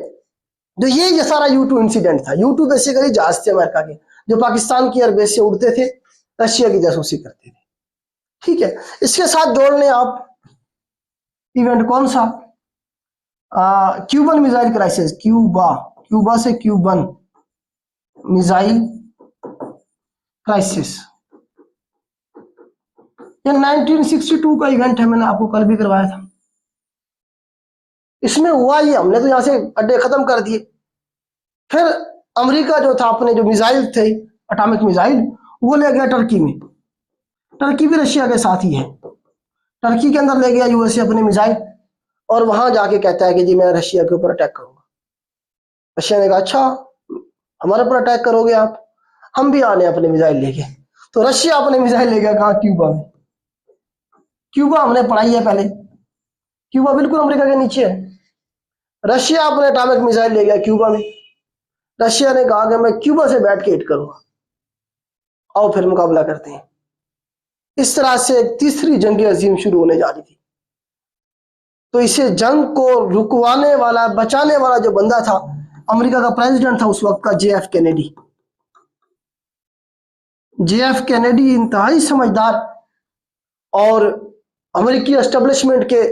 Speaker 1: तो ये सारा U-2 इंसिडेंट था। U-2 बेसिकली जहाज थे अमेरिका के जो पाकिस्तान की एयरबेस से उड़ते थे, रशिया की जासूसी करते थे। ठीक है, इसके साथ जोड़ लें आप इवेंट कौन सा, क्यूबन मिसाइल क्राइसिस, क्यूबा से क्यूबन मिसाइल क्राइसिस, ये 1962 का इवेंट है, मैंने आपको कल भी करवाया था। इसमें हुआ ये, हमने तो यहां से अड्डे खत्म कर दिए, फिर अमेरिका जो था अपने जो मिसाइल थे एटॉमिक मिसाइल वो ले गया टर्की में, टर्की भी रशिया के साथ ही है, टर्की के अंदर ले गया यूएसए अपने मिसाइल, और वहां जाके कहता है कि जी मैं रशिया के ऊपर अटैक करूंगा। रशिया ने कहा अच्छा हमारे ऊपर अटैक करोगे आप, हम भी आने अपने मिसाइल लेके। तो रशिया अपने मिसाइल ले गया कहा, क्यूबा में। क्यूबा हमने पढ़ाई है पहले, क्यूबा बिल्कुल अमेरिका के नीचे है। रशिया अपने एटॉमिक मिसाइल ले गया क्यूबा में, रशिया ने कहा कि मैं क्यूबा से बैठ के हिट करूंगा, आओ फिर मुकाबला करते हैं। इस तरह से तीसरी जंग अजीम शुरू होने जा रही थी। तो इसे जंग को रुकवाने वाला, बचाने वाला जो बंदा था, अमेरिका का प्रेसिडेंट था उस वक्त का JF कैनेडी। JF कैनेडी इंतहाई समझदार और अमेरिकी एस्टेब्लिशमेंट के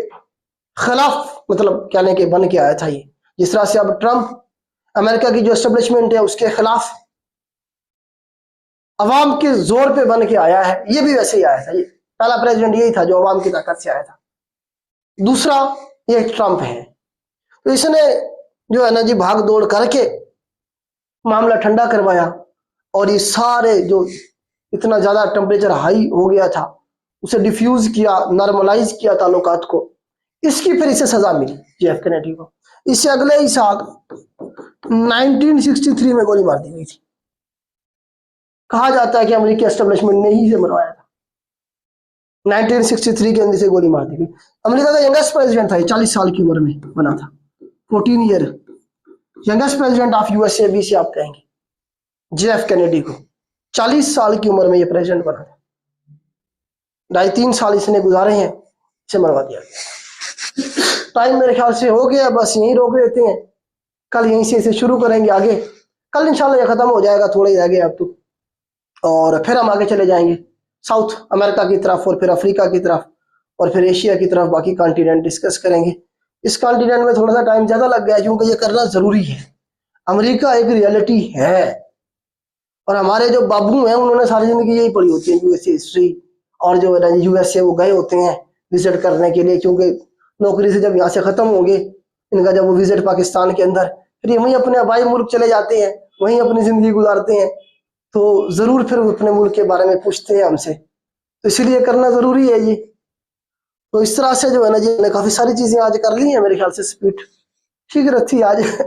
Speaker 1: खिलाफ, मतलब कहने के बन के आया था ये। जिस तरह से अब ट्रंप अमेरिका की जो एस्टेब्लिशमेंट है उसके खिलाफ अवाम के जोर पे बन के आया है, ये भी वैसे ही आया था। ये पहला प्रेसिडेंट यही था जो अवाम की ताकत से आया था। दूसरा ये ट्रंप है, तो इसने जो है ना जी भाग दौड़ करके मामला ठंडा करवाया, और ये सारे जो इतना ज्यादा टेम्परेचर हाई हो गया था उसे डिफ्यूज किया, नॉर्मलाइज किया ताल्लुकात को। इसकी फिर इसे सजा मिली JF कैनेडी को। इससे अगले ही साल 1963 में गोली मार दी गई थी। कहा जाता है कि अमेरिकी एस्टेब्लिशमेंट ने ही इसे मरवाया था। 1963 के अंदर से गोली मार दी गई। अमेरिका का यंगेस्ट प्रेसिडेंट था, 40 साल की उम्र में बना था, 14 year. Youngest president of USA भी से आप कहेंगे, JF कैनेडी को 40 साल की उम्र में ये प्रेसिडेंट बना था। 2.5-3 साल इसने गुजारे हैं, इसे मरवा दिया गया। टाइम मेरे ख्याल से हो गया, बस यहीं रोक देते हैं, कल यहीं से इसे शुरू करेंगे आगे। कल इंशाल्लाह ये खत्म हो जाएगा, थोड़ा ही रह गया अब तो, और फिर हम आगे चले जाएंगे साउथ अमेरिका की तरफ और फिर अफ्रीका की तरफ और फिर एशिया की तरफ, बाकी कॉन्टिनेंट डिस्कस करेंगे। इस कॉन्टिनेंट में थोड़ा सा टाइम ज्यादा लग गया क्योंकि ये करना जरूरी है। अमेरिका एक रियलिटी है और हमारे जो बाबू हैं उन्होंने सारी जिंदगी यही पढ़ी होती है, यूएसए हिस्ट्री, और जो है यूएसए वो गए होते हैं विजिट करने के लिए, क्योंकि नौकरी से जब यहाँ से खत्म होंगे इनका, जब वो विजिट पाकिस्तान के अंदर, फिर ये वहीं अपने आबाई मुल्क चले जाते हैं, वहीं अपनी जिंदगी गुजारते हैं, तो जरूर फिर अपने मुल्क के बारे में पूछते हैं हमसे, तो इसीलिए करना जरूरी है ये। तो इस तरह से जो है ना जी, मैंने काफी सारी चीजें आज कर ली हैं, मेरे ख्याल से स्पीड ठीक रहती है आज।